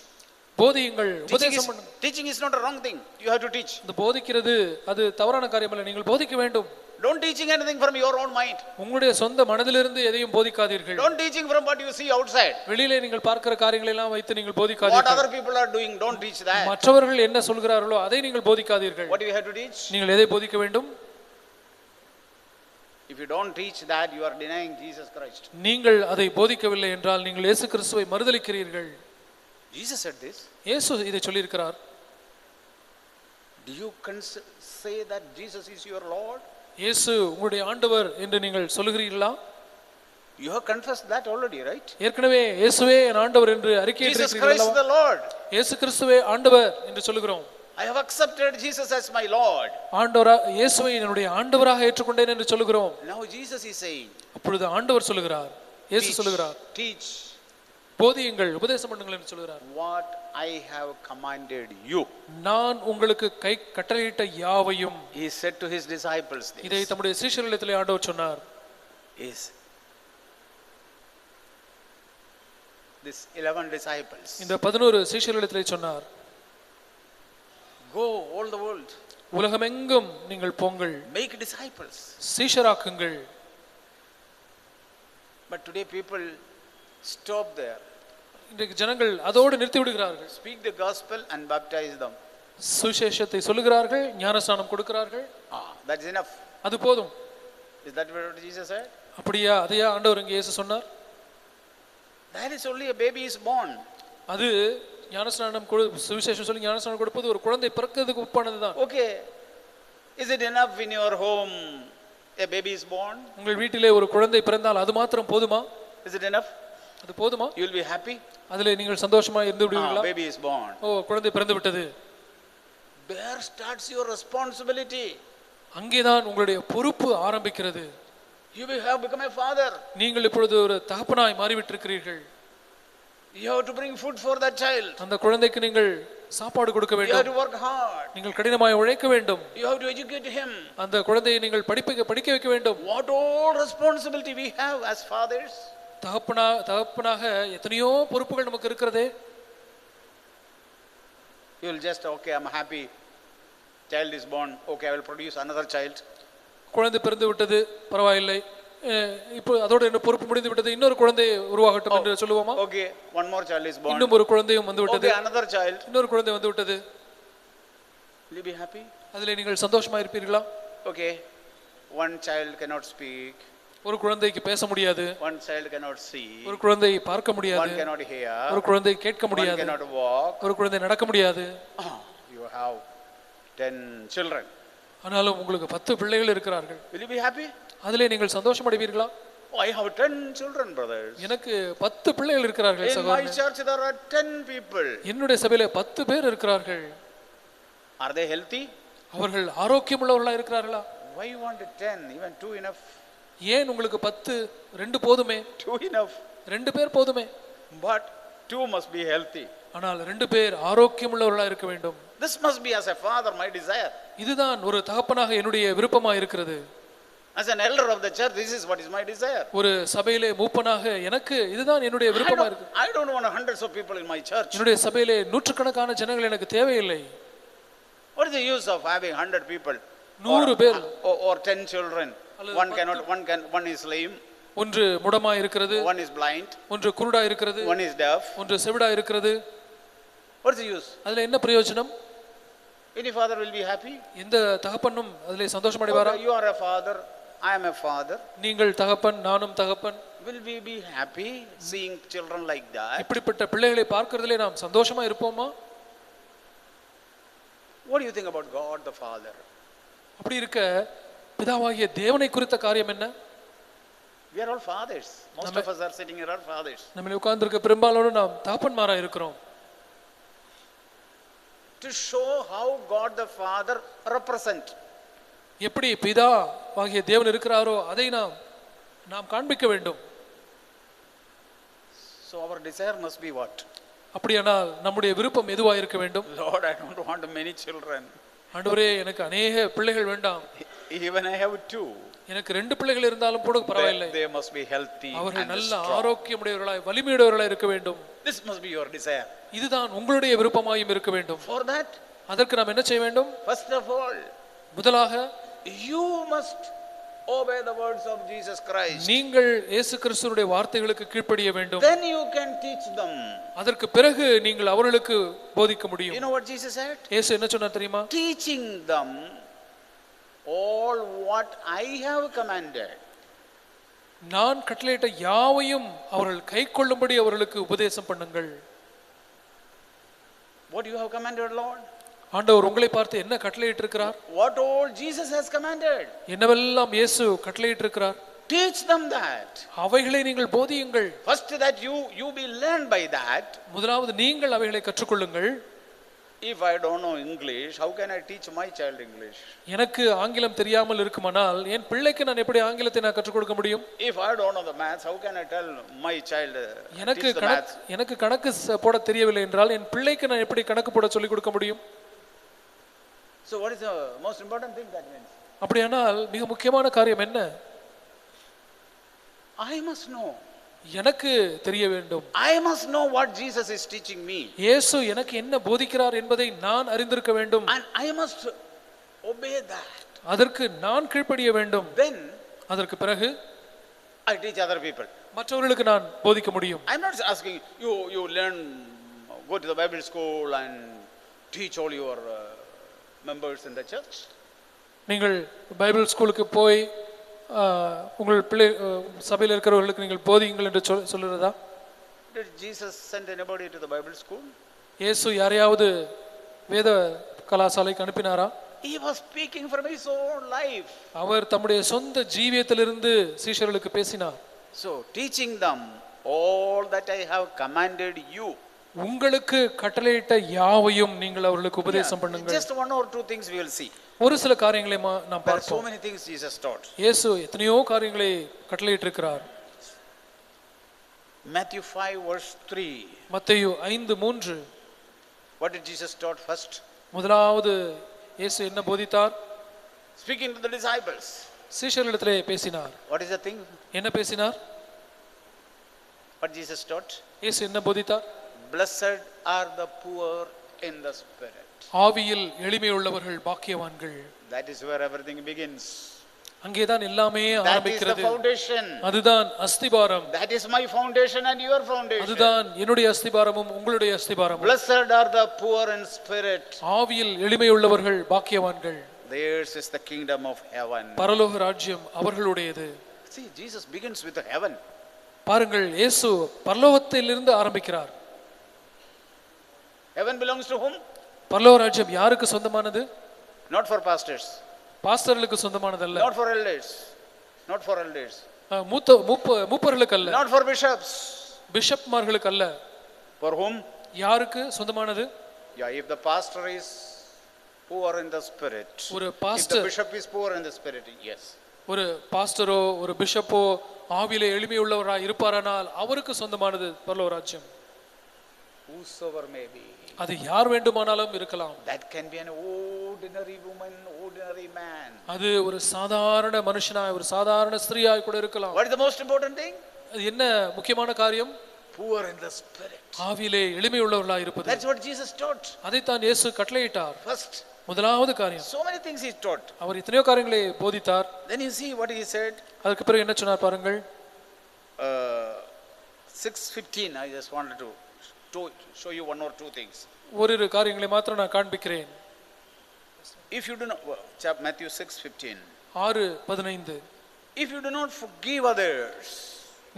போதியுங்கள், உபதேசம் பண்ணுங்கள். Teaching is not a wrong thing. You have to teach. இந்த போதிக்கிறது அது தவறான காரியம் அல்ல. நீங்கள் போதிக்க வேண்டும். Don't teaching anything from your own mind. உங்களுடைய சொந்த மனதிலிருந்து எதையும் போதிக்காதீர்கள். Don't teaching from what you see outside. வெளியிலே நீங்கள் பார்க்கிற காரியங்களை எல்லாம் வைத்து நீங்கள் What போதிக்காதீர்கள். other people are doing, don't teach that. மற்றவர்கள் என்ன சொல்கிறார்களோ அதை நீங்கள் போதிக்காதீர்கள். What do you have to teach? நீங்கள் எதை போதிக்க வேண்டும்? If you don't teach that, you are denying Jesus Christ. நீங்கள் அதை போதிக்கவில்லை என்றால் நீங்கள் இயேசு கிறிஸ்துவை மறுதலிக்கிறீர்கள். Jesus said this. இயேசு இதை சொல்லியிருக்கிறார். Do you say that Jesus is your Lord? இயேசு உங்களுடைய ஆண்டவர் என்று நீங்கள் சொல்லுகிறீர்களா? You have confessed that already, right? ஏற்கனவே இயேசுவே என் ஆண்டவர் என்று Jesus அறிக்கையிட்டிருக்கிறீர்களா? Christ the Lord. இயேசு கிறிஸ்துவே ஆண்டவர் என்று சொல்லுகிறோம். I have accepted Jesus as my Lord. ஆண்டவரா இயேசுவை என்னுடைய ஆண்டவராக ஏற்றுக்கொண்டேன் என்று சொல்லுகிறோம். Now Jesus is saying, அப்பொழுது ஆண்டவர் சொல்லுகிறார், இயேசு சொல்லுகிறார், teach போதியுங்கள், உபதேசம் பண்ணுங்கள் என்று சொல்லுகிறார். what I have commanded you. நான் உங்களுக்கு கட்டளையிட்ட யாவையும். He said to his disciples இதை தம்முடைய சீஷர்களிடத்திலே ஆண்டவர் சொன்னார். Is this 11 disciples. இந்த 11 சீஷர்களிடத்திலே சொன்னார், Go all the world. உலகமெங்கும் நீங்கள் போங்கள், Make disciples. சீஷராக்குங்கள். But today people stop there. இன்றைக்கு ஜனங்கள் அதோடு நிறுத்தி விடுகிறார்கள். Speak the gospel and baptize them. சுவிசேஷத்தை சொல்லுகிறார்கள், ஞானஸ்நானம் கொடுக்கிறார்கள். That's enough. அது போதும். Is that what Jesus said? அப்படியா? அதையா ஆண்டவர் இங்கே இயேசு சொன்னார்? That is only a baby is born. அது ஞானஸ்நானம் சுவிசேஷம் சொல்லி ஞானஸ்நானம் கொடுப்பது ஒரு குழந்தை பிறக்கிறதுக்கு ஒப்பானதுதான். Okay. Is it enough in your home a baby is born? உங்கள் வீட்டிலே ஒரு குழந்தை பிறந்தால் அது மாத்திரம் போதுமா? Is it enough? அது போதுமா? You will be happy? அதிலே நீங்கள் சந்தோஷமா இருந்து விடுவீர்களா? Baby is born. ஓ, குழந்தை பிறந்து விட்டது. There starts your responsibility. அங்கேதான் உங்களுடைய பொறுப்பு ஆரம்பிக்கிறது. You will have become a father. நீங்கள் இப்பொழுது ஒரு தகப்பனாய் மாறிவிட்டிருக்கிறீர்கள். You have to bring food for that child. அந்த குழந்தைக்கு நீங்கள் சாப்பாடு கொடுக்க You have வேண்டும். to work hard. நீங்கள் கடினமாய் உழைக்க வேண்டும். You have to educate him. அந்த குழந்தையை நீங்கள் படிக்க வைக்க வேண்டும். What all responsibility we have as fathers. தகப்பனாக எத்தனையோ பொறுப்புகள் நமக்கு இருக்கிறதே. You will just, okay, I'm happy. Child is born. Okay, I will produce another child. குழந்தை பிறந்து விட்டது, பரவாயில்லை, இப்போ அதோட என்ன பொறுப்பு முடிந்து விட்டது, இன்னொரு குழந்தை உருவாகட்டும் என்று சொல்லுவோமா? Okay, one more child is born. இன்னும் ஒரு குழந்தையும் வந்து விட்டது. Okay, another child. இன்னொரு குழந்தை வந்து விட்டது. Will you be happy? அதிலே நீங்கள் சந்தோஷமா இருப்பீர்களா? Okay, one child cannot speak. ஒரு குழந்தைக்கு பேச முடியாது. One child cannot see. ஒரு குழந்தை பார்க்க முடியாது. One cannot hear. ஒரு குழந்தை கேட்க முடியாது. One cannot walk. ஒரு குழந்தை நடக்க முடியாது. You have 10 children. ஆனாலும் உங்களுக்கு 10 பிள்ளைகள் இருக்கிறார்கள். Will you be happy? அதிலே நீங்கள் சந்தோஷம் அடைவீர்களா? Oh, I have 10 children, brothers. எனக்கு 10 பிள்ளைகள் இருக்கிறார்கள் In my சகோதரனே. church there are 10 people. என்னுடைய சபையிலே 10 பேர் இருக்கிறார்கள். Are they healthy? அவர்கள் ஆரோக்கியமுள்ளவர்களா இருக்கிறார்களா? Why you want 10? Even 2 enough. ஏன் உங்களுக்கு 10? 2 போதுமே. 2 enough. 2 பேர் போதுமே. But 2 must be healthy. ஆனால் 2 பேர் ஆரோக்கியமுள்ளவர்களா இருக்க வேண்டும். This must be as a father my desire. இதுதான் ஒரு தகப்பனாக என்னுடைய விருப்பமா இருக்கிறது. As an elder of the church, this is what is my desire. ஒரு சபையிலே மூப்பனாக எனக்கு இதுதான் என்னுடைய விருப்பமா இருக்கு. I don't want hundreds of people in my church. என்னுடைய சபையிலே நூற்றுக்கணக்கான ஜனங்கள் எனக்கு தேவையில்லை. What is the use of having 100 people? 100 பேர் or 10 children. One is lame. ஒன்று முடமா இருக்கிறது. One is blind. ஒன்று குருடா இருக்கிறது. One is deaf. ஒன்று செவிடா இருக்கிறது. What is the use? அதுல என்ன பிரயோஜனம்? Any father will be happy? எந்த தகப்பனும் அதிலே சந்தோஷம் அடைவாரா? You are a father, I am a father. நீங்கள் தகப்பன், நானும் தகப்பன். Will we be happy seeing children like that? இப்படிப்பட்ட பிள்ளைகளை பார்க்கிறதிலே நாம் சந்தோஷமா இருப்போமா? What do you think about God the Father? அப்படி இருக்க பிதாவாகிய தேவனை குறித்த காரியம் என்ன? We are all fathers. Most of us are sitting here are fathers. நம்மளே உட்கார்ந்திருக்க பெரும்பாலானோர் நாம் தகப்பன்மாரா இருக்கிறோம். To show how God the Father represent. எப்படி பிதாவாகிய தேவன் இருக்கிறாரோ அதை நாம் காண்பிக்க வேண்டும். So our desire must be what? அப்படியானால் நம்முடைய விருப்பம் எதுவா இருக்க வேண்டும்? Lord, I don't want many children. ஆண்டவரே, எனக்கு अनेக பிள்ளைகள் வேண்டாம். Even I have 2. எனக்கு 2 பிள்ளைகள் இருந்தாலும் கூட பரவாயில்லை. They must be healthy. அவர்கள் நல்ல ஆரோக்கியமுடையவர்களாய் வலிமையுடையவர்களாய் இருக்க வேண்டும். This must be your desire. இதுதான் உங்களுடைய விருப்பமாயும் இருக்க வேண்டும். For that, அதற்கு நாம் என்ன செய்ய வேண்டும்? first of all, முதலாக you must obey the words of Jesus Christ. நீங்கள் இயேசு கிறிஸ்துவினுடைய வார்த்தைகளுக்கு கீழ்ப்படிய வேண்டும். Then you can teach them. அதற்கு பிறகு நீங்கள் அவர்களுக்கு போதிக்க முடியும். You know what Jesus said? இயேசு என்ன சொன்னார் தெரியுமா? Teaching them all what I have commanded. நான் கட்டளையிட்ட யாவையும் அவர்கள் கைக்கொள்ளும்படி அவர்களுக்கு உபதேசம் பண்ணுங்கள். What you have commanded, Lord? ஆண்டவர் உங்களை பார்த்து என்ன கட்டளையிட்டிருக்கிறார்? What all Jesus has commanded. என்னவெல்லாம் இயேசு கட்டளையிட்டிருக்கிறார்? Teach them that. அவைகளை நீங்கள் போதியுங்கள். First that you be learned by that. முதலாவது நீங்கள் அவைகளை கற்றுக்கொள்ளுங்கள். If I don't know English, how can I teach my child English? எனக்கு ஆங்கிலம் தெரியாமல் இருக்குமானால் என் பிள்ளைக்கு நான் எப்படி ஆங்கிலத்தை நான் கற்றுக் கொடுக்க முடியும்? If I don't know the maths, how can I tell my child எனக்கு கணக்கு போட தெரியவில்லை என்றால் என் பிள்ளைக்கு நான் எப்படி கணக்கு போட சொல்லி கொடுக்க முடியும்? So what is the most important thing that means? அப்படியானால் மிக முக்கியமான காரியம் என்ன? I must know. எனக்கு தெரிய வேண்டும். I must know what Jesus is teaching me. இயேசு எனக்கு என்ன போதிக்கிறார் என்பதை நான் அறிந்திருக்க வேண்டும். And I must obey that. அதற்கு நான் கீழ்ப்படிய வேண்டும். Then அதற்கு பிறகு I teach other people. மற்றவர்களுக்கு நான் போதிக்க முடியும். I'm not asking you learn, go to the Bible school and teach all your members in the church. நீங்கள் பைபிள் ஸ்கூலுக்கு போய் உங்கள் பிள்ளை சபையில் இருக்கிறவர்களுக்கு நீங்கள் போதியுங்கள் என்று சொல்லுறதா? Did Jesus send anybody to the Bible school? இயேசு யாரையாவது வேத கலாசாலைக்கு அனுப்பினாரா? He was speaking from his own life. அவர் தம்முடைய சொந்த ஜீவியத்திலிருந்து சீஷர்களுக்கு பேசினார். So teaching them all that I have commanded you. உங்களுக்கு கட்டளையிட்ட யாவையும் நீங்கள் அவர்களுக்கு உபதேசம் பண்ணுங்கள். Just one or two things we will see. ஒரு சில காரியங்களை நாம் பார்ப்போம். So many things Jesus taught. இயேசு எத்தனையோ காரியங்களை கட்டளையிட்டிருக்கிறார். Matthew 5 verse 3. மத்தேயு 5:3. What did Jesus taught first? முதலாவது இயேசு என்ன போதித்தார்? Speaking to the disciples. சீஷர்களிடத்திலே பேசினார். What is the thing? என்ன பேசினார்? What Jesus taught? இயேசு என்ன போதித்தார்? Blessed are the poor in the spirit. ஆவியில் எளிமை உள்ளவர்கள் பாக்கியவான்கள். That is where everything begins. அங்கேதான் எல்லாமே ஆரம்பிக்கிறது. That is the foundation. அதுதான் அஸ்திபாரம். That is my foundation and your foundation. அதுதான் என்னுடைய அஸ்திபாரமும் உங்களுடைய அஸ்திபாரமும். Blessed are the poor in spirit. ஆவியில் எளிமை உள்ளவர்கள் பாக்கியவான்கள். Theirs is the kingdom of heaven. பரலோக ராஜ்யம் அவர்களுடையது. See, Jesus begins with the heaven. பாருங்கள், இயேசு பரலோகத்திலிருந்து ஆரம்பிக்கிறார். Heaven belongs to whom? பரலோக ராஜ்யம் யாருக்கு சொந்தமானது? Not for pastors. பாஸ்டர்களுக்கு சொந்தமானது அல்ல. Not for elders. Not for elders. மூப்பர்களுக்கு அல்ல. Not for bishops. பிஷப்மார்களுக்கு அல்ல. For whom? யாருக்கு சொந்தமானது? Yeah, if the pastor is poor in the spirit. ஒரு If pastor, the bishop is poor in the spirit, yes. ஒரு பாஸ்டரோ ஒரு பிஷப்போ ஆவியிலே எளிமை உள்ளவராய் இருப்பாரானால் அவருக்கு சொந்தமானது பரலோக ராஜ்யம். Whosoever may be. அது யார் வேண்டுமானாலும் இருக்கலாம். That can be an ordinary woman, ordinary man. அது ஒரு சாதாரண மனுஷனாய் ஒரு சாதாரண ஸ்திரீயாய் கூட இருக்கலாம். What is the most important thing? அது என்ன முக்கியமான காரியம்? Poor in the spirit. ஆவியிலே எளிமை உள்ளவர்களாய் இருப்பது. That's what Jesus taught. அதைத்தான் இயேசு கட்டளையிட்டார். First. முதலாவது காரியம். So many things he taught. அவர் இத்தனையோ காரியங்களை போதித்தார். Then you see what he said. அதுக்கு பிறகு என்ன சொன்னார் பாருங்கள். 6:15 I just wanted to show you one or two things. ஒரு காரியங்களை மாத்திரம் நான் காண்பிக்கிறேன். If you do not, Matthew 6:15. 6:15. If you do not forgive others,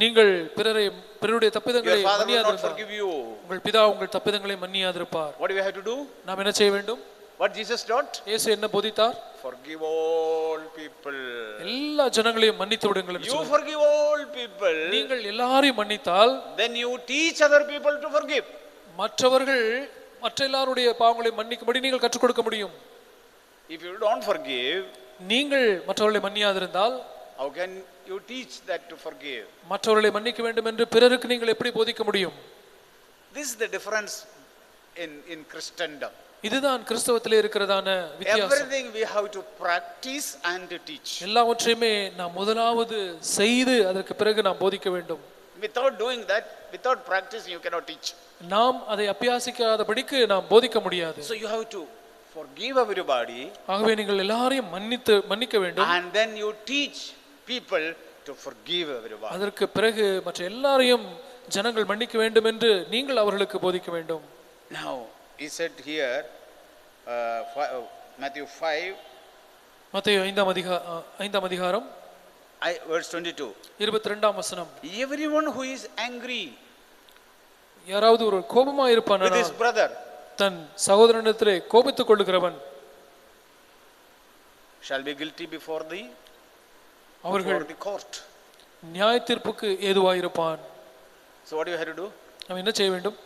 நீங்கள் பிறருடைய தப்பிதங்களை your father will not மன்னியாதிருந்தால் forgive you. உங்கள் பிதா உங்கள் தப்பிதங்களை மன்னியாதிருப்பார். What do we have to do? நாம் என்ன செய்ய வேண்டும்? What Jesus taught? இயேசு என்ன போதித்தார்? Forgive all people. எல்லா ஜனங்களையும் மன்னித்து விடுங்கள் என்று You சொன்னார். forgive all people. நீங்கள் எல்லாரையும் மன்னித்தால் Then you teach other people to forgive. மற்றவர்கள் மற்ற எல்லாருடைய பாவங்களை மன்னிக்கும்படி நீங்கள் கற்றுக் கொடுக்க முடியும். If you don't forgive, நீங்கள் மற்றவர்களை மன்னியாதிருந்தால் how can you teach that to forgive? மற்றவர்களை மன்னிக்க வேண்டும் என்று பிறருக்கு நீங்கள் எப்படி போதிக்க முடியும்? This is the difference in Christendom. இதுதான் கிறிஸ்தவத்திலே இருக்கிறதான வித்தியாசம். Everything we have to practice and to teach. எல்லாவற்றையுமே நாம் முதலாவது செய்து அதற்கு பிறகு நாம் போதிக்க வேண்டும். Without doing that, without practice, you cannot teach. நாம் அதை அபியாசிக்காதபடிக்கு நாம் போதிக்க முடியாது. So you have to forgive everybody. ஆகவே நீங்கள் எல்லாரையும் மன்னிக்க வேண்டும். And then you teach people to forgive everybody. அதற்கு பிறகு மற்ற எல்லாரையும் ஜனங்கள் மன்னிக்க வேண்டும் என்று நீங்கள் அவர்களுக்கு போதிக்க வேண்டும். Now he said here, Matthew 5. மத்தேயு 5ஆம் அதிகாரம் verse 22. 22ஆம் வசனம். Everyone who is angry யாராவது ஒரு கோபமா with இருப்பானானால் his brother, தன் சகோதரனிடத்திலே கோபித்துக் கொள்ளுகிறவன் shall be guilty before the court. நியாய தீர்ப்புக்கு ஏதுவாயிருப்பான். So what do you have to do? நாம் என்ன செய்ய வேண்டும்?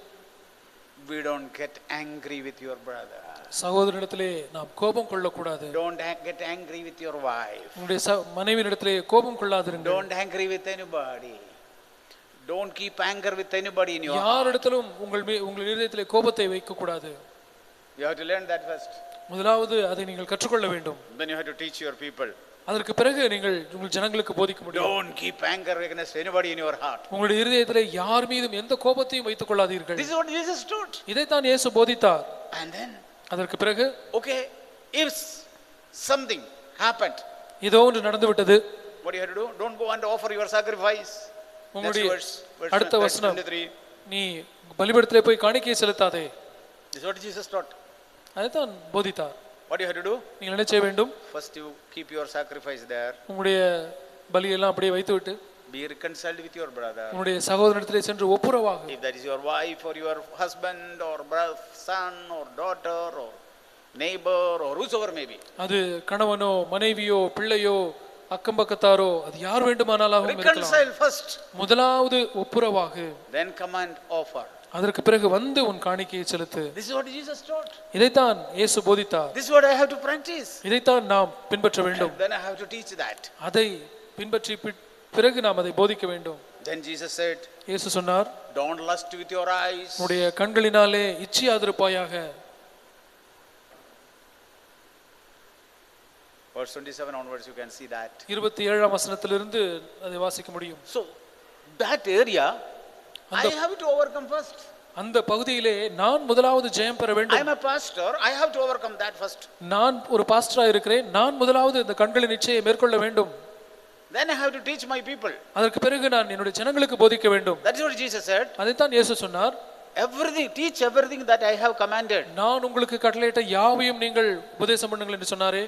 We don't get angry with your brother. சகோதரனிடத்திலே நாம் கோபம் கொள்ளக்கூடாது. Don't get angry with your wife. உங்களுடைய மனைவியிடத்திலே கோபம் கொள்ளாதிருங்கள். Don't angry with anybody. Don't keep anger with anybody in your heart. யாரிடத்திலும் உங்கள் இதயத்திலே கோபத்தை வைக்க கூடாது. You have to learn that first. முதலாவது அதை நீங்கள் கற்றுக்கொள்ள வேண்டும். Then you have to teach your people. அதற்கு பிறகு நீங்கள் உங்கள் ஜனங்களுக்கு போதிக்க முடியும். Don't keep anger against anybody in your heart. உங்களுடைய இதயத்திலே யார் மீதும் எந்த கோபத்தையும் வைத்துக் கொள்ளாதீர்கள். This is what Jesus taught. இதைத்தான் இயேசு போதித்தார். And then அதற்கு பிறகு okay, if something happened, ஏதோ ஒன்று நடந்து விட்டது. what do you have to do? Don't go and offer your sacrifice. உங்களுடைய அடுத்த வசனம், நீ பலிபீடத்திலே போய் காணிக்கையை செலுத்தாதே. This is what Jesus taught. அதைத்தான் போதித்தார். What do you have to do? நீங்கள் என்ன செய்ய வேண்டும்? First you keep your sacrifice there. உங்களுடைய பலியெல்லாம் அப்படியே வைத்துவிட்டு be reconciled with your brother. உங்களுடைய சகோதரனிடத்திலே சென்று ஒப்புரவாக. If that is your wife or your husband or son or daughter or neighbor or whosoever may be. அது கணவனோ மனைவியோ பிள்ளையோ அக்கம் பக்கத்தாரோ அது யார் வேண்டுமானாலும் இருக்கலாம். Reconcile first. முதலாவது ஒப்புரவாக. Then come and offer. அதற்கு பிறகு வந்து உன் காணிக்கையை செலுத்து. This is what Jesus taught. இதைத்தான் இயேசு போதித்தார். This is what I have to practice. இதைத்தான் நாம் பின்பற்ற வேண்டும். Then I have to teach that. அதை பின்பற்றி பிறகு நாம் அதை போதிக்க வேண்டும். Then Jesus said, இயேசு சொன்னார், don't lust with your eyes. உன்னுடைய கண்களினாலே இச்சையாதிருப்பாயாக. Verse 27 onwards you can see that. 27ஆம் வசனத்திலிருந்து அதை வாசிக்க முடியும். So that area I have to overcome first. அந்த பகுதியிலே நான் முதலாவது ஜெயம் பெற வேண்டும். I am a pastor, I have to overcome that first. நான் ஒரு பாஸ்டரா இருக்கிறேன், நான் முதலாவது இந்த கண்களின் இச்சையை மேற்கொள்ள வேண்டும். Then I have to teach my people. அதற்கு பிறகு நான் என்னுடைய ஜனங்களுக்கு போதிக்க வேண்டும். That is what Jesus said. அதைத்தான் இயேசு சொன்னார். Everything, teach everything that I have commanded. நான் உங்களுக்கு கட்டளையிட்ட யாவையும் நீங்கள் உபதேசம் பண்ணுங்கள் என்று சொன்னாரே.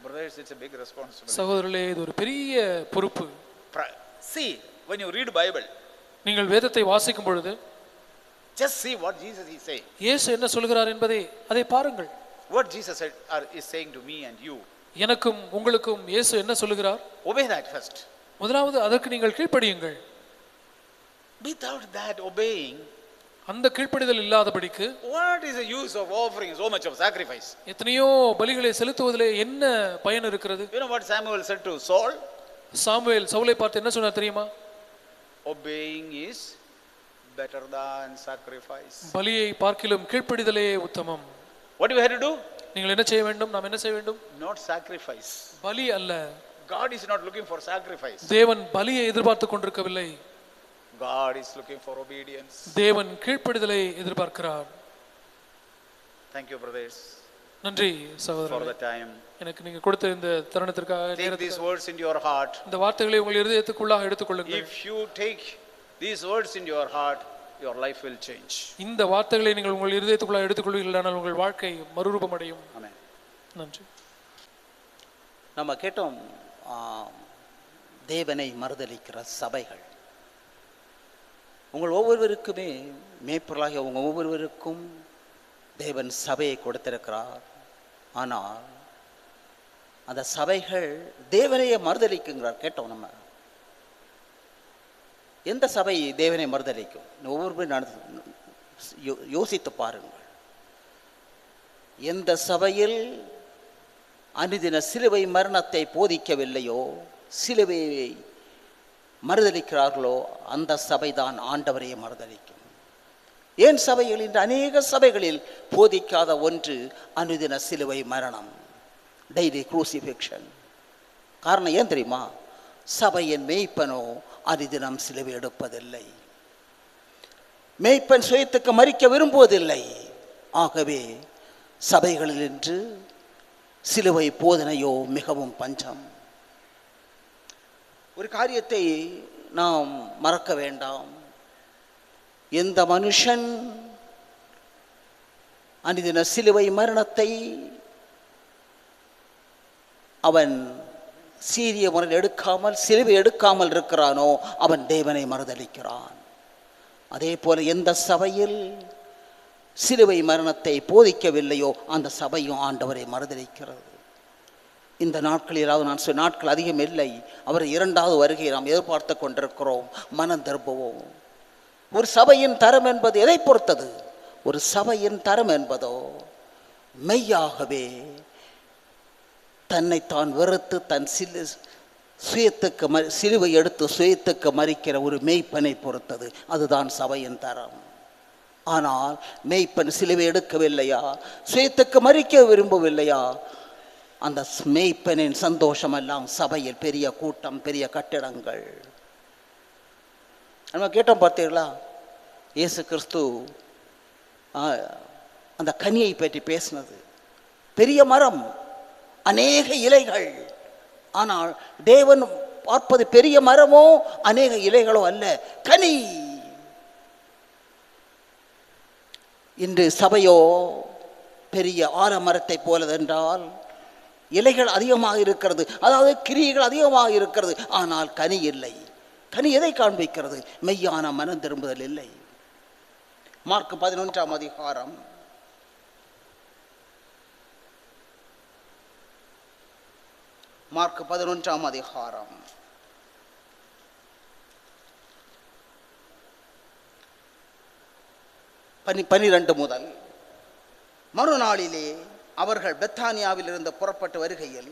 Brothers, it's a big responsibility. சகோதரர்களே, இது ஒரு பெரிய பொறுப்பு. See, when you read Bible, நீங்கள் வேதத்தை வாசிக்கும் பொழுது just see what Jesus is saying. இயேசு என்ன சொல்கிறார் என்பதை அதை பாருங்கள். What Jesus said is saying to me and you. எனக்கும் உங்களுக்கும் இயேசு என்ன சொல்கிறார்? Obey that first. முதலாவது அதற்கு நீங்கள் கீழ்ப்படியுங்கள். Without that obeying, அந்த கீழ்ப்படிதல் இல்லாதபடிக்கு what is the use of offering so much of sacrifice? எத்தனையோ பலிகளை செலுத்துவதிலே என்ன பயன் இருக்கிறது? You know what Samuel said to Saul? Samuel சவுலை பார்த்து என்ன சொன்னார் தெரியுமா? Obeying is better than sacrifice. பலியை பார்க்கிலும் கீழ்ப்படிதலே உத்தமம். What do we have to do? நீங்கள் என்ன செய்ய வேண்டும்? நாம் என்ன செய்ய வேண்டும்? Not sacrifice. பலி அல்ல. God is not looking for sacrifice. தேவன் பலியை எதிர்பார்த்து கொண்டிருக்கவில்லை. God is looking for obedience. தேவன் கீழ்ப்படிதலை எதிர்பார்க்கிறார். Thank you, brothers. நன்றி For சகோதரர்களே. the time. எனக்கு நீங்க கொடுத்த இந்த தருணத்திற்காக Take these words into your heart. இந்த வார்த்தைகளை உங்கள் இதயத்துக்குள்ளாக எடுத்துக்கொள்ளுங்கள். If you take these words into your heart, your life will change. இந்த வார்த்தைகளை நீங்கள் உங்கள் இதயத்துக்குள்ளாக எடுத்துக்கொள்வீர்களானால் உங்கள் வாழ்க்கை மறுரூபம் அடையும். Amen. நன்றி. நம்ம கேட்டோம் தேவனை மறுதலிக்கிற சபைகள். உங்கள் ஒவ்வொருவருக்குமே மேய்ப்பொருளாகிய உங்கள் ஒவ்வொருவருக்கும் தேவன் சபையை கொடுத்திருக்கிறார். ஆனால் அந்த சபைகள் தேவனையே மறுதலிக்குங்கிறார். கேட்டோம் நம்ம. எந்த சபை தேவனை மறுதலிக்கும்? ஒவ்வொருவரும் யோசித்து பாருங்கள். எந்த சபையில் அனுதின சிலுவை மரணத்தை போதிக்கவில்லையோ, சிலுவையை மறுதலிக்கிறார்களோ, அந்த சபைதான் ஆண்டவரையே மறுதலிக்கும். ஏன் சபைகள் இன்று அநேக சபைகளில் போதிக்காத ஒன்று அனுதின சிலுவை மரணம், டெய்லி குரூசிஃபிக்ஷன். காரணம் ஏன் தெரியுமா? சபையின் மேய்ப்பனோ அனுதினம் சிலுவை எடுப்பதில்லை. மேய்ப்பன் சுயத்துக்கு மறிக்க விரும்புவதில்லை. ஆகவே சபைகளில் இன்று சிலுவை போதனையோ மிகவும் பஞ்சம். ஒரு காரியத்தை நாம் மறக்க வேண்டாம். எந்த மனுஷன் அனுதின சிலுவை மரணத்தை அவன் சீரிய முறையில் எடுக்காமல், சிலுவை எடுக்காமல் இருக்கிறானோ அவன் தேவனை மறுதலிக்கிறான். அதே போல எந்த சபையில் சிலுவை மரணத்தை போதிக்கவில்லையோ அந்த சபையும் ஆண்டவரை மறுதலிக்கிறது. இந்த நாட்களிலாவது நான் சொன்ன நாட்கள் அதிகம் இல்லை, அவர் இரண்டாவது வருகையை நாம் எதிர்பார்த்து கொண்டிருக்கிறோம். மனம் திரும்புவோம். ஒரு சபையின் தரம் என்பது எதை பொறுத்தது? ஒரு சபையின் தரம் என்பதோ மெய்யாகவே தன்னைத்தான் வெறுத்து தன் சுயத்துக்கு சிலுவை எடுத்து சுயத்துக்கு மறிக்கிற ஒரு மெய்ப்பனை பொறுத்தது. அதுதான் சபையின் தரம். ஆனால் மெய்ப்பன் சிலுவை எடுக்கவில்லையா, சுயத்துக்கு மறிக்க விரும்பவில்லையா, அந்த மெய்ப்பனின் சந்தோஷமெல்லாம் சபையில் பெரிய கூட்டம், பெரிய கட்டிடங்கள். நம்ம கேட்டோம் பார்த்தீர்களா, இயேசு கிறிஸ்து அந்த கனியை பற்றி பேசினது. பெரிய மரம், அநேக இலைகள். ஆனால் தேவன் பார்ப்பது பெரிய மரமோ அநேக இலைகளோ அல்ல, கனி. இன்று சபையோ பெரிய ஆலமரத்தை போலதென்றால் இலைகள் அதிகமாக இருக்கிறது, அதாவது கிரியைகள் அதிகமாக இருக்கிறது, ஆனால் கனி இல்லை. கனி எதை காண்பிக்கிறது? மெய்யான மனம் திரும்புதல் இல்லை. மார்க் 11ஆம் அதிகாரம் 12 முதல். மறுநாளிலே அவர்கள் பெத்தானியாவில் இருந்து புறப்பட்டு வருகையில்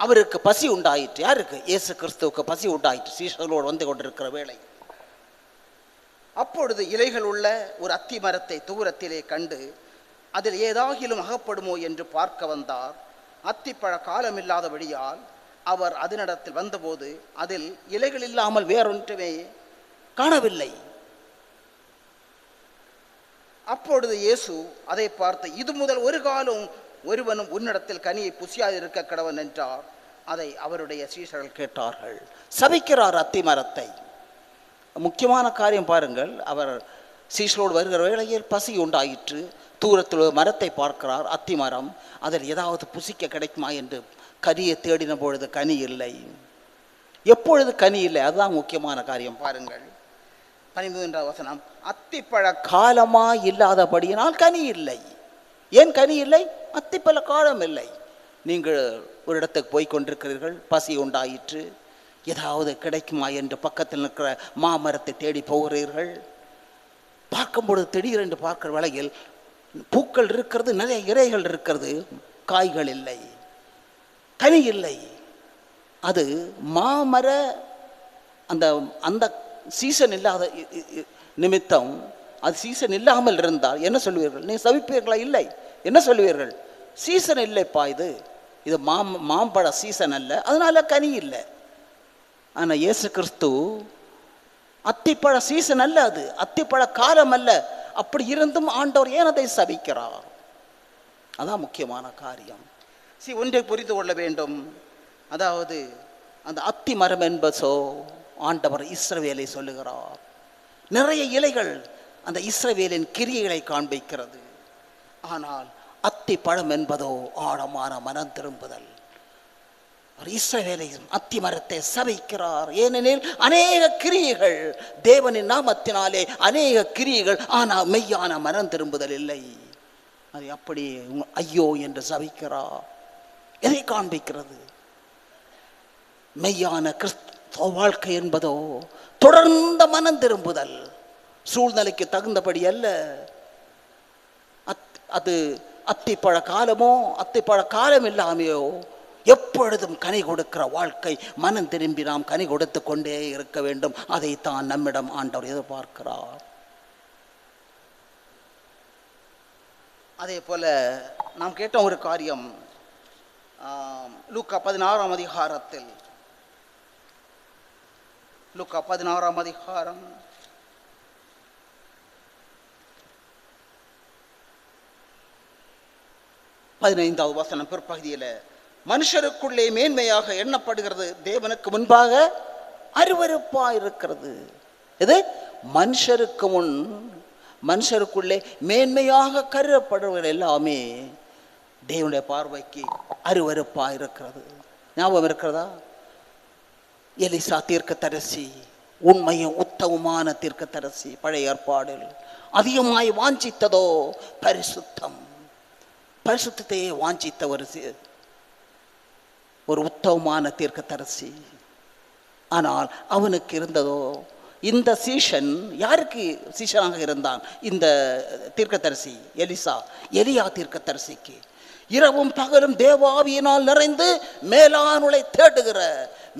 அவருக்கு பசி உண்டாயிற்று. யாருக்கு? இயேசு கிறிஸ்துவுக்கு பசி உண்டாயிற்று, சீஷர்களோடு வந்து கொண்டிருக்கிற வேளை. அப்பொழுது இலைகள் உள்ள ஒரு அத்தி மரத்தை தூரத்திலே கண்டு அதில் ஏதாகிலும் அகப்படுமோ என்று பார்க்க வந்தார். அத்திப்பழ காலமில்லாதபடியால் அவர் அதனிடத்தில் வந்தபோது அதில் இலைகள் இல்லாமல் வேறொன்றுமே காணவில்லை. அப்பொழுது இயேசு அதை பார்த்து, இது முதல் ஒரு காலம் ஒருவனும் உன்னிடத்தில் கனியை புசியாது இருக்க கடவன் என்றார். அதை அவருடைய சீஷர்கள் கேட்டார்கள். சபிக்கிறார் அத்தி மரத்தை. முக்கியமான காரியம் பாருங்கள், அவர் சீஷரோடு வருகிற வேளையில் பசி உண்டாயிற்று. தூரத்தில் மரத்தை பார்க்கிறார், அத்தி மரம். அதில் ஏதாவது புசிக்க கிடைக்குமா என்று கனியை தேடின பொழுது கனி இல்லை. எப்பொழுது கனி இல்லை, அதுதான் முக்கியமான காரியம். பாருங்கள் 13ஆம் வசனம், அத்திப்பழ காலமா இல்லாதபடியினால் கனி இல்லை. ஏன் கனி இல்லை? அத்திப்பழ காலம் இல்லை. நீங்கள் ஒரு இடத்துக்கு போய் கொண்டிருக்கிறீர்கள், பசி உண்டாயிற்று, ஏதாவது கிடைக்குமா என்று பக்கத்தில் இருக்கிற மாமரத்தை தேடி போகிறீர்கள். பார்க்கும்பொழுது திடீரென்று பார்க்கிற வேளையில் பூக்கள் இருக்கிறது, நிறைய இலைகள் இருக்கிறது, காய்கள் இல்லை, கனி இல்லை. அது மாமர அந்த அந்த சீசன் இல்லாத நிமித்தம், அது சீசன் இல்லாமல் இருந்தால் என்ன சொல்லுவீர்கள்? நீ சவிப்பீர்களா? இல்லை. என்ன சொல்லுவீர்கள்? சீசன் இல்லைப்பா, இது மாம்பழ சீசன் அல்ல, அதனால கனி இல்லை. ஆனால் இயேசு கிறிஸ்து அத்திப்பழ சீசன் அல்ல, அது அத்திப்பழ காலம் அல்ல. அப்படி இருந்தும் ஆண்டவர் ஏன் அதை சபிக்கிறார்? அதான் முக்கியமான காரியம். ஒன்றை புரிந்து கொள்ள வேண்டும். அதாவது அந்த அத்தி மரம் என்பதோ ஆண்டவர் இஸ்ரவேலை சொல்லுகிறார். நிறைய இலைகள் அந்த இஸ்ரவேலின் கிரியைகளை காண்பிக்கிறது. ஆனால் அத்தி பழம் என்பதோ ஆழமான மனம் திரும்புதல். இஸ்ரவேலை அத்தி மரத்தை சபிக்கிறார். ஏனெனில் அநேக கிரியைகள், தேவனின் நாமத்தினாலே அநேக கிரியைகள், ஆனால் மெய்யான மனம் திரும்புதல் இல்லை. அது அப்படி ஐயோ என்று சபிக்கிறார். எதை காண்பிக்கிறது? மெய்யான கிறிஸ்தவ வாழ்க்கை என்பதோ தொடர்ந்த மனம் திரும்புதல், சூழ்நிலைக்கு தகுந்தபடி அல்ல. அது அத்திப்பழ காலமோ அத்திப்பழ காலம் இல்லாமையோ எப்பொழுதும் கனி கொடுக்கிற வாழ்க்கை. மனம் திரும்பி நாம் கனி கொடுத்து கொண்டே இருக்க வேண்டும். அதைத்தான் நம்மிடம் ஆண்டவர் எதிர்பார்க்கிறார். அதே போல நாம் கேட்ட ஒரு காரியம், லூக்கா 16ஆம் அதிகாரத்தில், லூக்கா 16ஆம் அதிகாரம் 15வது வசனம் பிற்பகுதியில், மனுஷருக்குள்ளே மேன்மையாக எண்ணப்படுகிறது, தேவனுக்கு முன்பாக அருவருப்பா இருக்கிறது. இது மனுஷருக்கு முன், மனுஷருக்குள்ளே மேன்மையாக கருதப்படுவது எல்லாமே தேவனுடைய பார்வைக்கு அருவருப்பா இருக்கிறது. ஞாபகம் இருக்கிறதா? எலிசா தீர்க்கதரிசி, உண்மையும் உத்தமமான தீர்க்கதரிசி, பழைய ஏற்பாடில் அதிகமாய் வாஞ்சித்ததோ பரிசுத்தம். பரிசுத்தத்தையே வாஞ்சித்த ஒரு உத்தமமான தீர்க்கதரிசி. ஆனால் அவனுக்கு இருந்ததோ, இந்த சீஷன் யாருக்கு சீஷனாக இருந்தான்? இந்த தீர்க்கதரிசி எலியா தீர்க்கதரிசிக்கு இரவும் பகலும் தேவாவியினால் நிறைந்து மேலானுளை தேடுகிற,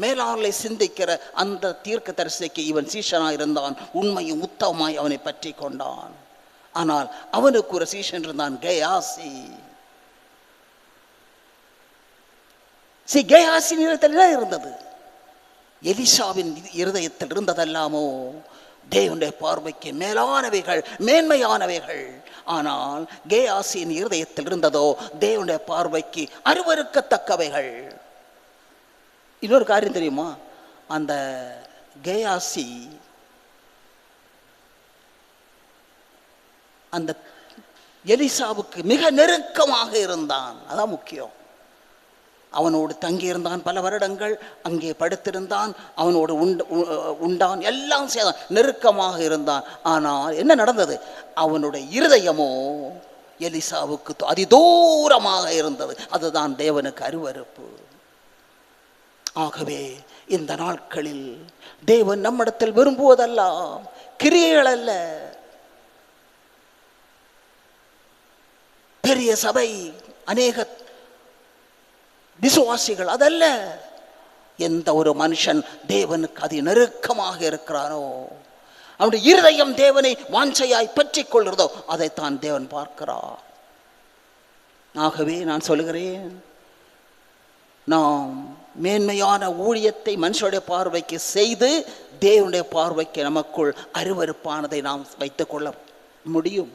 மேலானுளை சிந்திக்கிற அந்த தீர்க்கதரிசிக்கு இவன் சீஷனாக இருந்தான். உண்மையும் உத்தமமாய் அவனை பற்றி கொண்டான். ஆனால் அவனுக்கு ஒரு சீஷன் இருந்தான், கேயாசி. கேயாசின் இருதயத்தில் என்ன இருந்தது? எலிசாவின் இருதயத்தில் இருந்ததல்லாமோ தேவனுடைய பார்வைக்கு மேலானவைகள், மேன்மையானவைகள். ஆனால் கேயாசியின் இருதயத்தில் இருந்ததோ தேவனுடைய பார்வைக்கு அருவருக்கத்தக்கவைகள். இன்னொரு காரியம் தெரியுமா? அந்த கேயாசி அந்த எலிசாவுக்கு மிக நெருக்கமாக இருந்தான். அதான் முக்கியம். அவனோடு தங்கியிருந்தான் பல வருடங்கள், அங்கே படுத்திருந்தான், அவனோடு உண்டான், எல்லாம் செய்தான், நெருக்கமாக இருந்தான். ஆனால் என்ன நடந்தது? அவனுடைய இருதயமோ எலிசாவுக்கு அதிதூரமாக இருந்தது. அதுதான் தேவனுக்கு அருவருப்பு. ஆகவே இந்த நாட்களில் தேவன் நம்மிடத்தில் விரும்புவதெல்லாம் கிரியைகள் அல்ல, பெரிய சபை, அநேக விசுவாசிகள், அதல்ல. எந்த ஒரு மனுஷன் தேவனுக்கு அதி நெருக்கமாக இருக்கிறானோ, அவனுடைய இருதயம் தேவனை வாஞ்சையாய் பற்றி கொள்கிறதோ, அதைத்தான் தேவன் பார்க்கிறார். ஆகவே நான் சொல்லுகிறேன், நாம் மேன்மையான ஊழியத்தை மனுஷனுடைய பார்வைக்கு செய்து தேவனுடைய பார்வைக்கு நமக்குள் அருவருப்பானதை நாம் வைத்துக் கொள்ள முடியும்.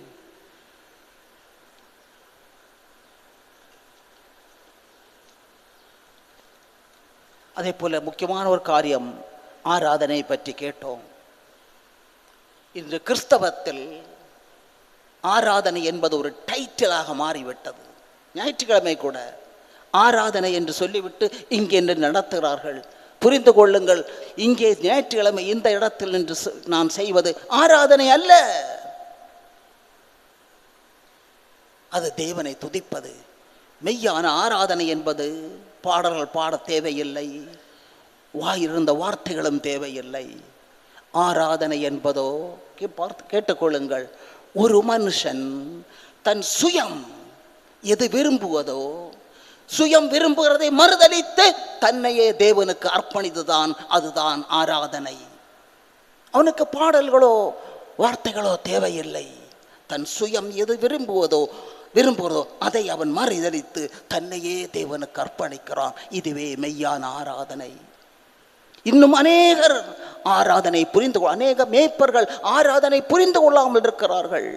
அதே போல முக்கியமான ஒரு காரியம், ஆராதனை பற்றி கேட்டோம். இன்று கிறிஸ்தவத்தில் ஆராதனை என்பது ஒரு டைட்டிலாக மாறிவிட்டது. ஞாயிற்றுக்கிழமை கூட ஆராதனை என்று சொல்லிவிட்டு இங்கே என்று நடத்துகிறார்கள். புரிந்து கொள்ளுங்கள், இங்கே ஞாயிற்றுக்கிழமை இந்த இடத்தில் நின்று நான் செய்வது ஆராதனை அல்ல, அது தேவனை துதிப்பது. மெய்யான ஆராதனை என்பது பாடல்கள் பாட தேவையில்லை, வாயிருந்த வார்த்தைகளும் தேவையில்லை. ஆராதனை என்பதோ கேட்டுக்கொள்ளுங்கள், ஒரு மனுஷன் தன் சுயம் எது விரும்புவதோ, சுயம் விரும்புகிறதை மறுதலித்து தன்னையே தேவனுக்கு அர்ப்பணித்துதான், அதுதான் ஆராதனை. அவனுக்கு பாடல்களோ வார்த்தைகளோ தேவையில்லை. தன் சுயம் எது விரும்புவதோ அதை அவன் மறுதலித்து தன்னையே தேவனுக்கு அர்ப்பணிக்கிறான். இதுவே மெய்யான ஆராதனை. இன்னும் அநேகர் ஆராதனை புரிந்து அநேக மேய்ப்பர்கள் ஆராதனை புரிந்து கொள்ளாமல் இருக்கிறார்கள்.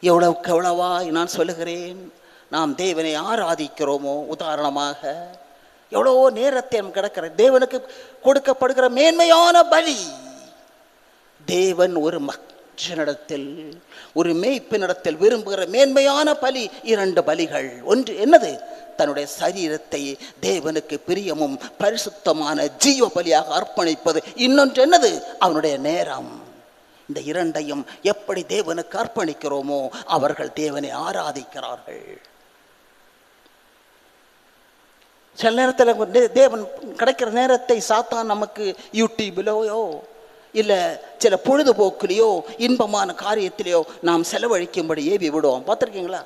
எவ்வளவுக்கு எவ்வளவாய் நான் சொல்லுகிறேன், நாம் தேவனை ஆராதிக்கிறோமோ, உதாரணமாக எவ்வளவோ நேரத்தை நாம் கிடக்கிற தேவனுக்கு கொடுக்கப்படுகிற மேன்மையான பலி, தேவன் ஒரு மனுஷனிடத்தில், ஒரு மேய்ப்பினிடத்தில் விரும்புகிற மேன்மையான பலி 2 பலிகள். ஒன்று என்னது? தன்னுடைய சரீரத்தை தேவனுக்கு பிரியமும் பரிசுத்தமான ஜீவ பலியாக அர்ப்பணிப்பது. இன்னொன்று என்னது? அவனுடைய நேரம். இந்த 2ஐயும் எப்படி தேவனுக்கு அர்ப்பணிக்கிறோமோ அவர்கள் தேவனை ஆராதிக்கிறார்கள். சில நேரத்தில் தேவன் கிடைக்கிற நேரத்தை சாத்தான் நமக்கு யூடியூபிலோ இல்லை சில பொழுதுபோக்கிலேயோ இன்பமான காரியத்திலேயோ நாம் செலவழிக்கும்படி ஏவி விடுவோம். பார்த்துருக்கீங்களா?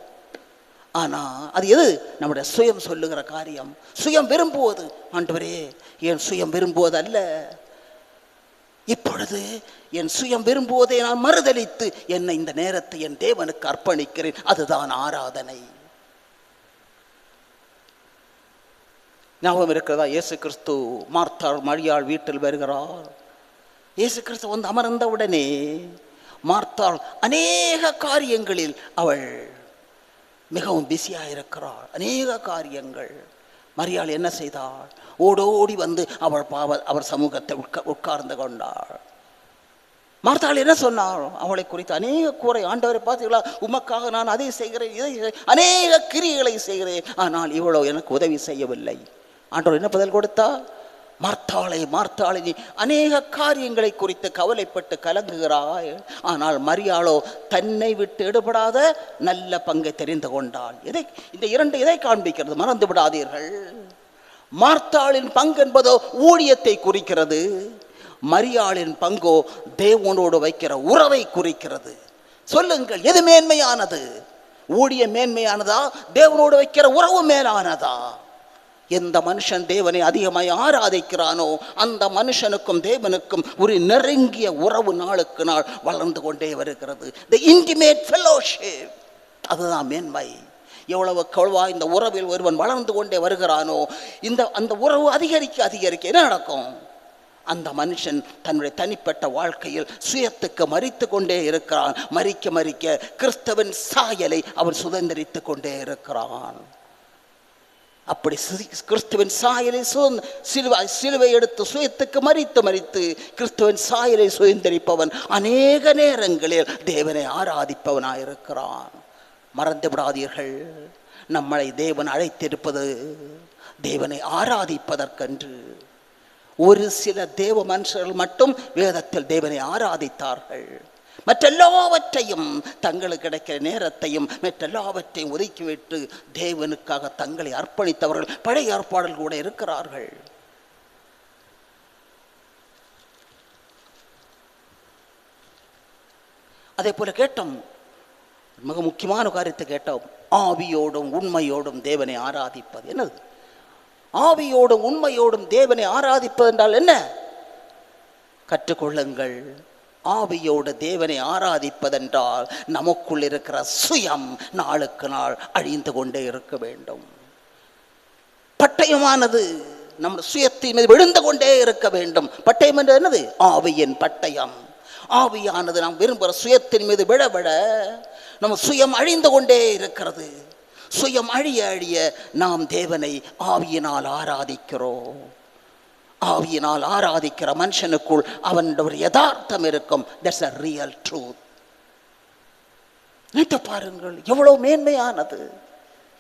ஆனால் அது எது? நம்முடைய சுயம் சொல்லுகிற காரியம், சுயம் விரும்புவது. ஆண்டவரே, என் சுயம் விரும்புவது அல்ல, இப்பொழுது என் சுயம் விரும்புவதை நான் மறுதலித்து என்னை இந்த நேரத்தை என் தேவனுக்கு அர்ப்பணிக்கிறேன். அதுதான் ஆராதனை. ஞாபகம் இருக்கிறதா? இயேசு கிறிஸ்து மார்த்தாள் மரியாள் வீட்டில் வருகிறார். இயேசு கிறிஸ்து வந்து அமர்ந்த உடனே மார்த்தாள் அநேக காரியங்களில் அவள் மிகவும் பிஸியாக இருக்கிறாள். அநேக காரியங்கள். மரியாள் என்ன செய்தாள்? ஓடோடி வந்து அவர் சமூகத்தை உட்கார்ந்து கொண்டாள். மார்த்தாள் என்ன சொன்னாள்? அவளை குறித்து அநேக கூரை. ஆண்டவரை பார்த்தீங்களா, உமக்காக நான் அதை செய்கிறேன், இதை அநேக கிரியைகளை செய்கிறேன், ஆனால் இவ்வளோ எனக்கு உதவி செய்யவில்லை. ஆண்டவர் என்ன பதில் கொடுத்தா? மார்த்தாளே மார்த்தாளே, நீ அநேக காரியங்களை குறித்து கவலைப்பட்டு கலங்குகிறாய். ஆனால் மரியாளோ தன்னை விட்டு எடுபடாத நல்ல பங்கை தெரிந்து கொண்டாள். இதை காண்பிக்கிறது, மறந்து விடாதீர்கள். மார்த்தாளின் பங்கு என்பதோ ஊழியத்தை குறிக்கிறது. மரியாளின் பங்கோ தேவனோடு வைக்கிற உறவை குறிக்கிறது. சொல்லுங்கள், எது மேன்மையானது? ஊழியம் மேன்மையானதா, தேவனோடு வைக்கிற உறவு மேலானதா? எந்த மனுஷன் தேவனை அதிகமாய் ஆராதிக்கிறானோ அந்த மனுஷனுக்கும் தேவனுக்கும் ஒரு நெருங்கிய உறவு நாளுக்கு நாள் வளர்ந்து கொண்டே வருகிறது. தி இன்டிமேட் ஃபெலோஷிப், அதுதான் மேன்மை. எவ்வளவு கவலவா இந்த உறவில் ஒருவன் வளர்ந்து கொண்டே வருகிறானோ, அந்த உறவு அதிகரிக்க என்ன நடக்கும்? அந்த மனுஷன் தன்னுடைய தனிப்பட்ட வாழ்க்கையில் சுயத்துக்கு மரித்து கொண்டே இருக்கிறான். மரிக்க கிறிஸ்தவன் சாயலை அவன் சுதந்திரித்து கொண்டே இருக்கிறான். அப்படி கிறிஸ்துவின் சாயலை சிலுவை எடுத்து சுயத்துக்கு மரித்து கிறிஸ்துவின் சாயலை சுதந்திரிப்பவன் அநேக நேரங்களில் தேவனை ஆராதிப்பவனாயிருக்கிறான். மறந்து விடாதீர்கள், நம்மளை தேவன் அழைத்திருப்பது தேவனை ஆராதிப்பதற்கென்று. ஒரு சில தேவ மனுஷர்கள் மட்டும் வேதத்தில் தேவனை ஆராதித்தார்கள். மற்றெல்லாவற்றையும், தங்களுக்கு கிடைக்கிற நேரத்தையும் மற்றெல்லாவற்றையும் ஒதுக்கிவிட்டு தேவனுக்காக தங்களை அர்ப்பணித்தவர்கள் பழைய ஏற்பாடுகள் கூட இருக்கிறார்கள். அதே போல கேட்டோம், மிக முக்கியமான காரியத்தை கேட்டோம், ஆவியோடும் உண்மையோடும் தேவனை ஆராதிப்பது. என்னது ஆவியோடும் உண்மையோடும் தேவனை ஆராதிப்பது என்றால் என்ன? கற்றுக்கொள்ளுங்கள். ஆவியோடு தேவனை ஆராதிப்பதென்றால் நமக்குள் இருக்கிற சுயம் நாளுக்கு நாள் அழிந்து கொண்டே இருக்க வேண்டும். பட்டயமானது நம்ம சுயத்தின் மீது விழுந்து கொண்டே இருக்க வேண்டும். பட்டயம் என்று என்னது? ஆவியின் பட்டயம். ஆவியானது நாம் விரும்புகிற சுயத்தின் மீது விழ நம்ம சுயம் அழிந்து கொண்டே இருக்கிறது. சுயம் அழிய நாம் தேவனை ஆவியினால் ஆராதிக்கிறோம். ஆவியினால் ஆராதிக்கிற மனுஷனுக்குள் அவனுடைய யதார்த்தம் இருக்கும். That's a real truth. நினைத்து பாருங்கள், எவ்வளவு மேன்மையானது.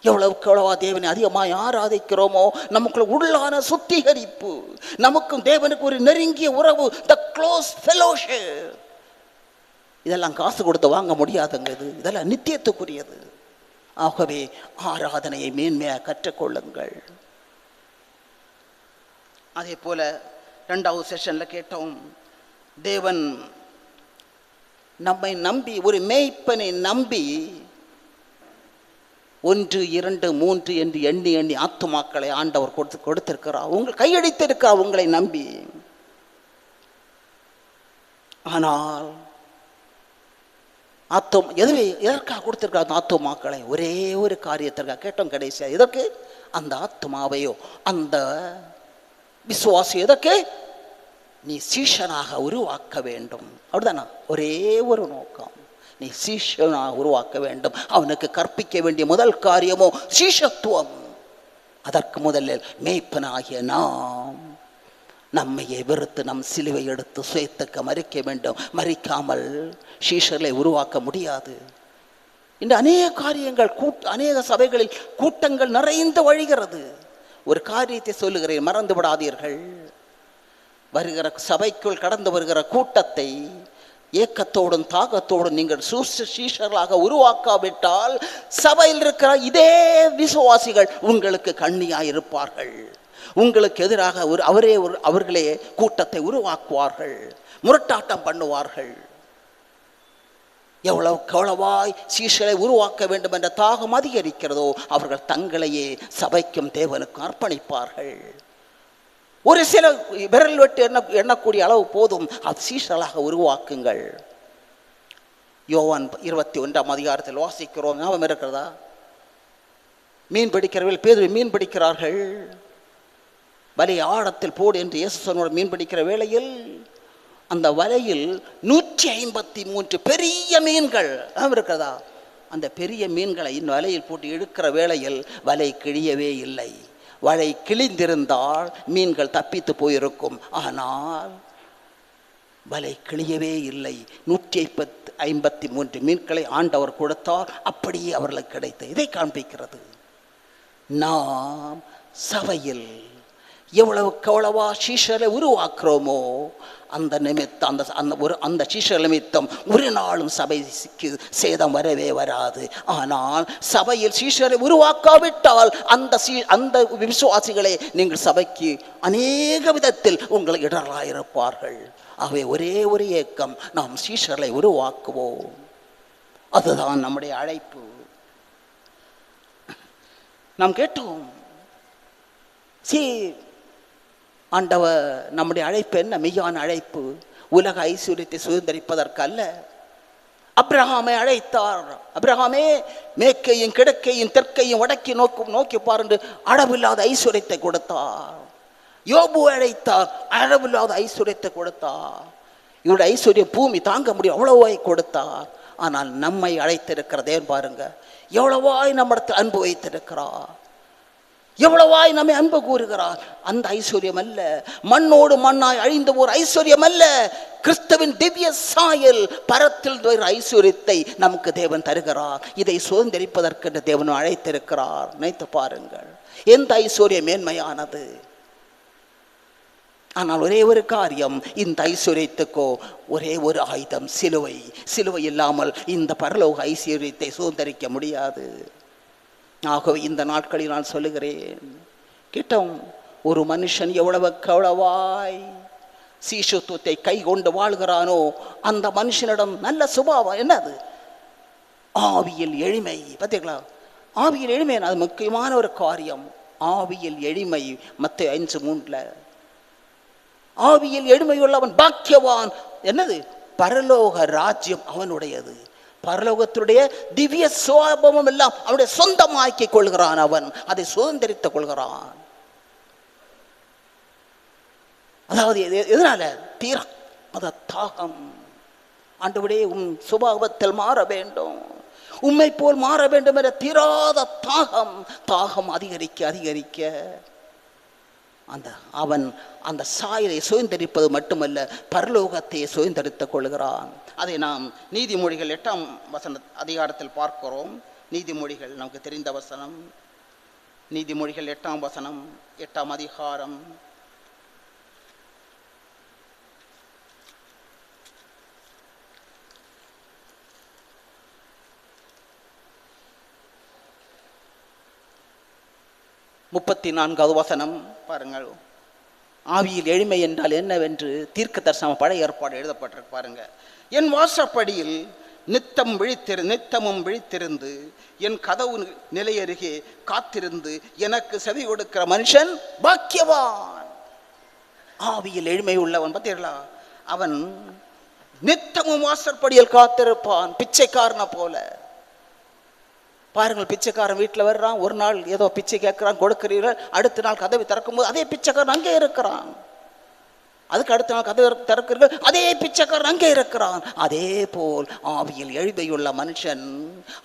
எவ்வளவா தேவனை அதிகமாக ஆராதிக்கிறோமோ நமக்குள்ள உள்ளான சுத்திகரிப்பு, நமக்கும் தேவனுக்கு ஒரு நெருங்கிய உறவு, the close fellowship. இதெல்லாம் காசு கொடுத்து வாங்க முடியாதுங்க. இதெல்லாம் நித்தியத்துக்குரியது. ஆகவே ஆராதனையை மேன்மையாக கற்றுக்கொள்ளுங்கள். அதே போல 2வது செஷன்ல கேட்டோம், தேவன் நம்மை நம்பி, ஒரு மேய்ப்பனை நம்பி 1, 2, 3 என்று எண்ணி ஆத்துமாக்களை ஆண்டவர் கொடுத்திருக்கிறார். உங்கள் கையடித்திருக்கிறார் உங்களை நம்பி. ஆனால் எதற்காக கொடுத்திருக்கார் ஆத்துமாக்களை? ஒரே ஒரு காரியத்திற்காக கேட்டோம் கடைசியாக. எதற்கு? அந்த ஆத்துமாவையோ அந்த விசுவாசி எதற்கு? நீ சீஷனாக உருவாக்க வேண்டும். அப்படிதானா? ஒரே ஒரு நோக்கம், நீ சீஷனாக உருவாக்க வேண்டும். அவனுக்கு கற்பிக்க வேண்டிய முதல் காரியமோ சீஷத்துவம். அதற்கு முதலில் மேய்ப்பனாகிய நாம் நம்மையே வெறுத்து நம் சிலுவை எடுத்து சுயத்துக்கு மறிக்க வேண்டும். மறிக்காமல் சீஷர்களை உருவாக்க முடியாது. இந்த அநேக காரியங்கள் அநேக சபைகளில் கூட்டங்கள் நிறைந்து வழிகிறது. ஒரு காரியத்தை சொல்லுகிறேன், மறந்து விடாதீர்கள். வருகிற சபைக்குள் கடந்து வருகிற கூட்டத்தை ஏக்கத்தோடும் தாகத்தோடும் நீங்கள் சீஷர்களாக உருவாக்காவிட்டால் சபையில் இருக்கிற இதே விசுவாசிகள் உங்களுக்கு கண்ணியாயிருப்பார்கள். உங்களுக்கு எதிராக அவர்களே கூட்டத்தை உருவாக்குவார்கள், முரட்டாட்டம் பண்ணுவார்கள். எவ்வளவாய் சீஷரை உருவாக்க வேண்டும் என்ற தாகம் அதிகரிக்கிறதோ அவர்கள் தங்களையே சபைக்கும் தேவனுக்கும் அர்ப்பணிப்பார்கள். ஒரு சில விரல் வெட்டு எண்ணக்கூடிய அளவு போதும், அது சீஷர்களாக உருவாக்குங்கள். யோவான் 21ஆம் அதிகாரத்தில் வாசிக்கிறோம், ஞாபகம் இருக்கிறதா? மீன் பிடிக்கிறவர்கள் பேதுரு மீன் பிடிக்கிறார்கள். வலையை ஆழத்தில் போடு என்று இயேசு சொன்னோடு மீன் பிடிக்கிற வேளையில் அந்த வலையில் 153 பெரிய மீன்கள் இருக்கிறதா? அந்த பெரிய மீன்களை வலையில் போட்டு இழுக்கிற வேளையில் வலை கிழியவே இல்லை. வலை கிழிந்திருந்தால் மீன்கள் தப்பித்து போயிருக்கும். ஆனால் வலை கிழியவே இல்லை. 153 மீன்களை ஆண்டவர் கொடுத்தார். அப்படியே அவர்களுக்கு கிடைத்தது. இதை காண்பிக்கிறது. நாம் சபையில் எவ்வளவுக்கு எவ்வளவா சீஷரை உருவாக்குறோமோ அந்த நிமித்தம் அந்த சீஷர் நிமித்தம் ஒரு நாளும் சபைக்கு சேதம் வரவே வராது. ஆனால் சபையில் சீஷரை உருவாக்காவிட்டால் அந்த விசுவாசிகளே நீங்கள் சபைக்கு அநேக விதத்தில் உங்களை இடராயிருப்பார்கள். ஆகவே ஒரே ஒரு ஏக்கம், நாம் சீஷர்களை உருவாக்குவோம். அதுதான் நம்முடைய அழைப்பு. நாம் கேட்டோம், ஆண்டவர் நம்முடைய அழைப்பு என்ன? மெய்யான அழைப்பு உலக ஐஸ்வர்யத்தை சுதந்திரிப்பதற்கு அல்ல. அப்ரஹாமை அழைத்தார். அப்ரஹாமே, மேற்கையும் கிழக்கையும் தெற்கையும் வடக்கை நோக்கி பாருண்டு அளவில்லாத ஐஸ்வர்யத்தை கொடுத்தார். யோபு அழைத்தார், அளவில்லாத ஐஸ்வர்யத்தை கொடுத்தார். இவருடைய ஐஸ்வர்யம் பூமி தாங்க முடியும், அவ்வளவாய் கொடுத்தார். ஆனால் நம்மை அழைத்திருக்கிறதே பாருங்க, எவ்வளவாய் நம்மிடத்தில் அன்பு வைத்திருக்கிறார், எவ்வளவாய் நம்மை அன்பு கூறுகிறார். அந்த ஐஸ்வர்யம் அல்ல, மண்ணோடு மண்ணாய் அழிந்த ஒரு ஐஸ்வர்யம் அல்ல, கிறிஸ்துவின் திவ்ய சாயல் பரத்தில் ஐஸ்வர்யத்தை நமக்கு தேவன் தருகிறார். இதை சுதந்திரிப்பதற்கு தேவன் அழைத்திருக்கிறார். நினைத்து பாருங்கள், எந்த ஐஸ்வர்யம் மேன்மையானது. ஆனால் ஒரே ஒரு காரியம், இந்த ஐஸ்வர்யத்துக்கோ ஒரே ஒரு ஆயுதம், சிலுவை. சிலுவை இல்லாமல் இந்த பரலோக ஐஸ்வர்யத்தை சுதந்திரிக்க முடியாது. ஆகவே இந்த நாட்களில் நான் சொல்லுகிறேன், கிட்டம் ஒரு மனுஷன் எவ்வளவாய் சீசுத்துவத்தை கை கொண்டு வாழ்கிறானோ அந்த மனுஷனிடம் நல்ல சுபாவம் என்னது? ஆவியில் எளிமை. பார்த்தீங்களா, ஆவியில் எளிமை அது முக்கியமான ஒரு காரியம். ஆவியில் எளிமை. மத்தேயு 5:3 ஆவியில் எளிமையுள்ளவன் பாக்கியவான். என்னது? பரலோக ராஜ்யம் அவனுடையது. பரலோகத்தினுடைய திவ்ய சுபாவம் எல்லாம் அவனுடைய சொந்தமாக்கிக் கொள்கிறான். அவன் அதை சுதந்திரித்துக் கொள்கிறான். அதாவது எதனால? தீராத தாகம். ஆண்டவரே, உன் சுபாவத்தில் மாற வேண்டும், உம்மை போல் மாற வேண்டும் என்ற தீராத தாகம் அதிகரிக்க அதிகரிக்க அவன் அந்த சாயலை சுதந்திரிப்பது மட்டுமல்ல, பரலோகத்தை சுதந்திரித்துக் கொள்கிறான். அதை நாம் நீதிமொழிகள் 8ஆம் அதிகாரத்தில் பார்க்கிறோம். நீதிமொழிகள் நமக்கு தெரிந்த வசனம். நீதிமொழிகள் 8ஆம் வசனம், 8ஆம் அதிகாரம். முப்பத்தி 4வது வசனம் பாருங்கள். ஆவியில் எளிமை என்றால் என்னவென்று தீர்க்க தரிசன பழைய ஏற்பாடு எழுதப்பட்டிருக்கு பாருங்க. என் வாசப்படியில் நித்தமும் விழித்திருந்து என் கதவு நிலையருகே காத்திருந்து எனக்கு செவி கொடுக்கிற மனுஷன் பாக்கியவான். ஆவியில் எளிமை உள்ளவன் பார்த்தீர்களா, அவன் நித்தமும் வாசற்படியில் காத்திருப்பான், பிச்சைக்காரனை போல. பாருங்கள், பிச்சைக்காரன் வீட்டில் வர்றான், ஒரு நாள் ஏதோ பிச்சை கேட்குறான், கொடுக்கிறீர்கள். அடுத்த நாள் கதவை திறக்கும்போது அதே பிச்சைக்காரன் அங்கே இருக்கிறான். அதுக்கு அடுத்த நாள் கதவை திறக்கிறீர்கள், அதே பிச்சைக்காரன் அங்கே இருக்கிறான். அதே போல் ஆவியில் எளிமையுள்ள மனுஷன்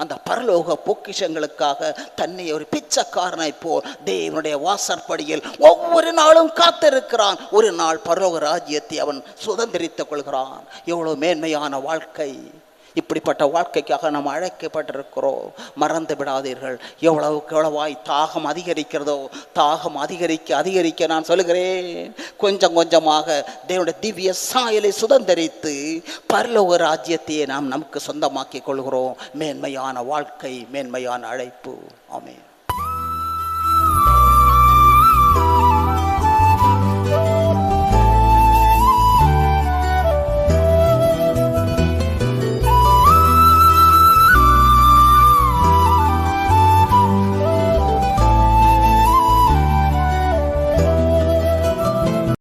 அந்த பரலோக பொக்கிஷங்களுக்காக தன்னை ஒரு பிச்சைக்காரனை போல் தேவனுடைய வாசற்படியில் ஒவ்வொரு நாளும் காத்திருக்கிறான். ஒரு நாள் பரலோக ராஜ்யத்தை அவன் சுதந்திரித்துக் கொள்கிறான். எவ்வளவு மேன்மையான வாழ்க்கை! இப்படிப்பட்ட வாழ்க்கைக்காக நாம் அழைக்கப்பட்டிருக்கிறோம். மறந்து விடாதீர்கள். எவ்வளவாய் தாகம் அதிகரிக்கிறதோ, தாகம் அதிகரிக்க அதிகரிக்க நான் சொல்லுகிறேன், கொஞ்சம் கொஞ்சமாக தேவனுடைய திவ்ய சாயலை சுதந்திரித்து பரலோக ராஜ்யத்தையே நாம் நமக்கு சொந்தமாக்கிக் கொள்கிறோம். மேன்மையான வாழ்க்கை, மேன்மையான அழைப்பு. ஆமென்.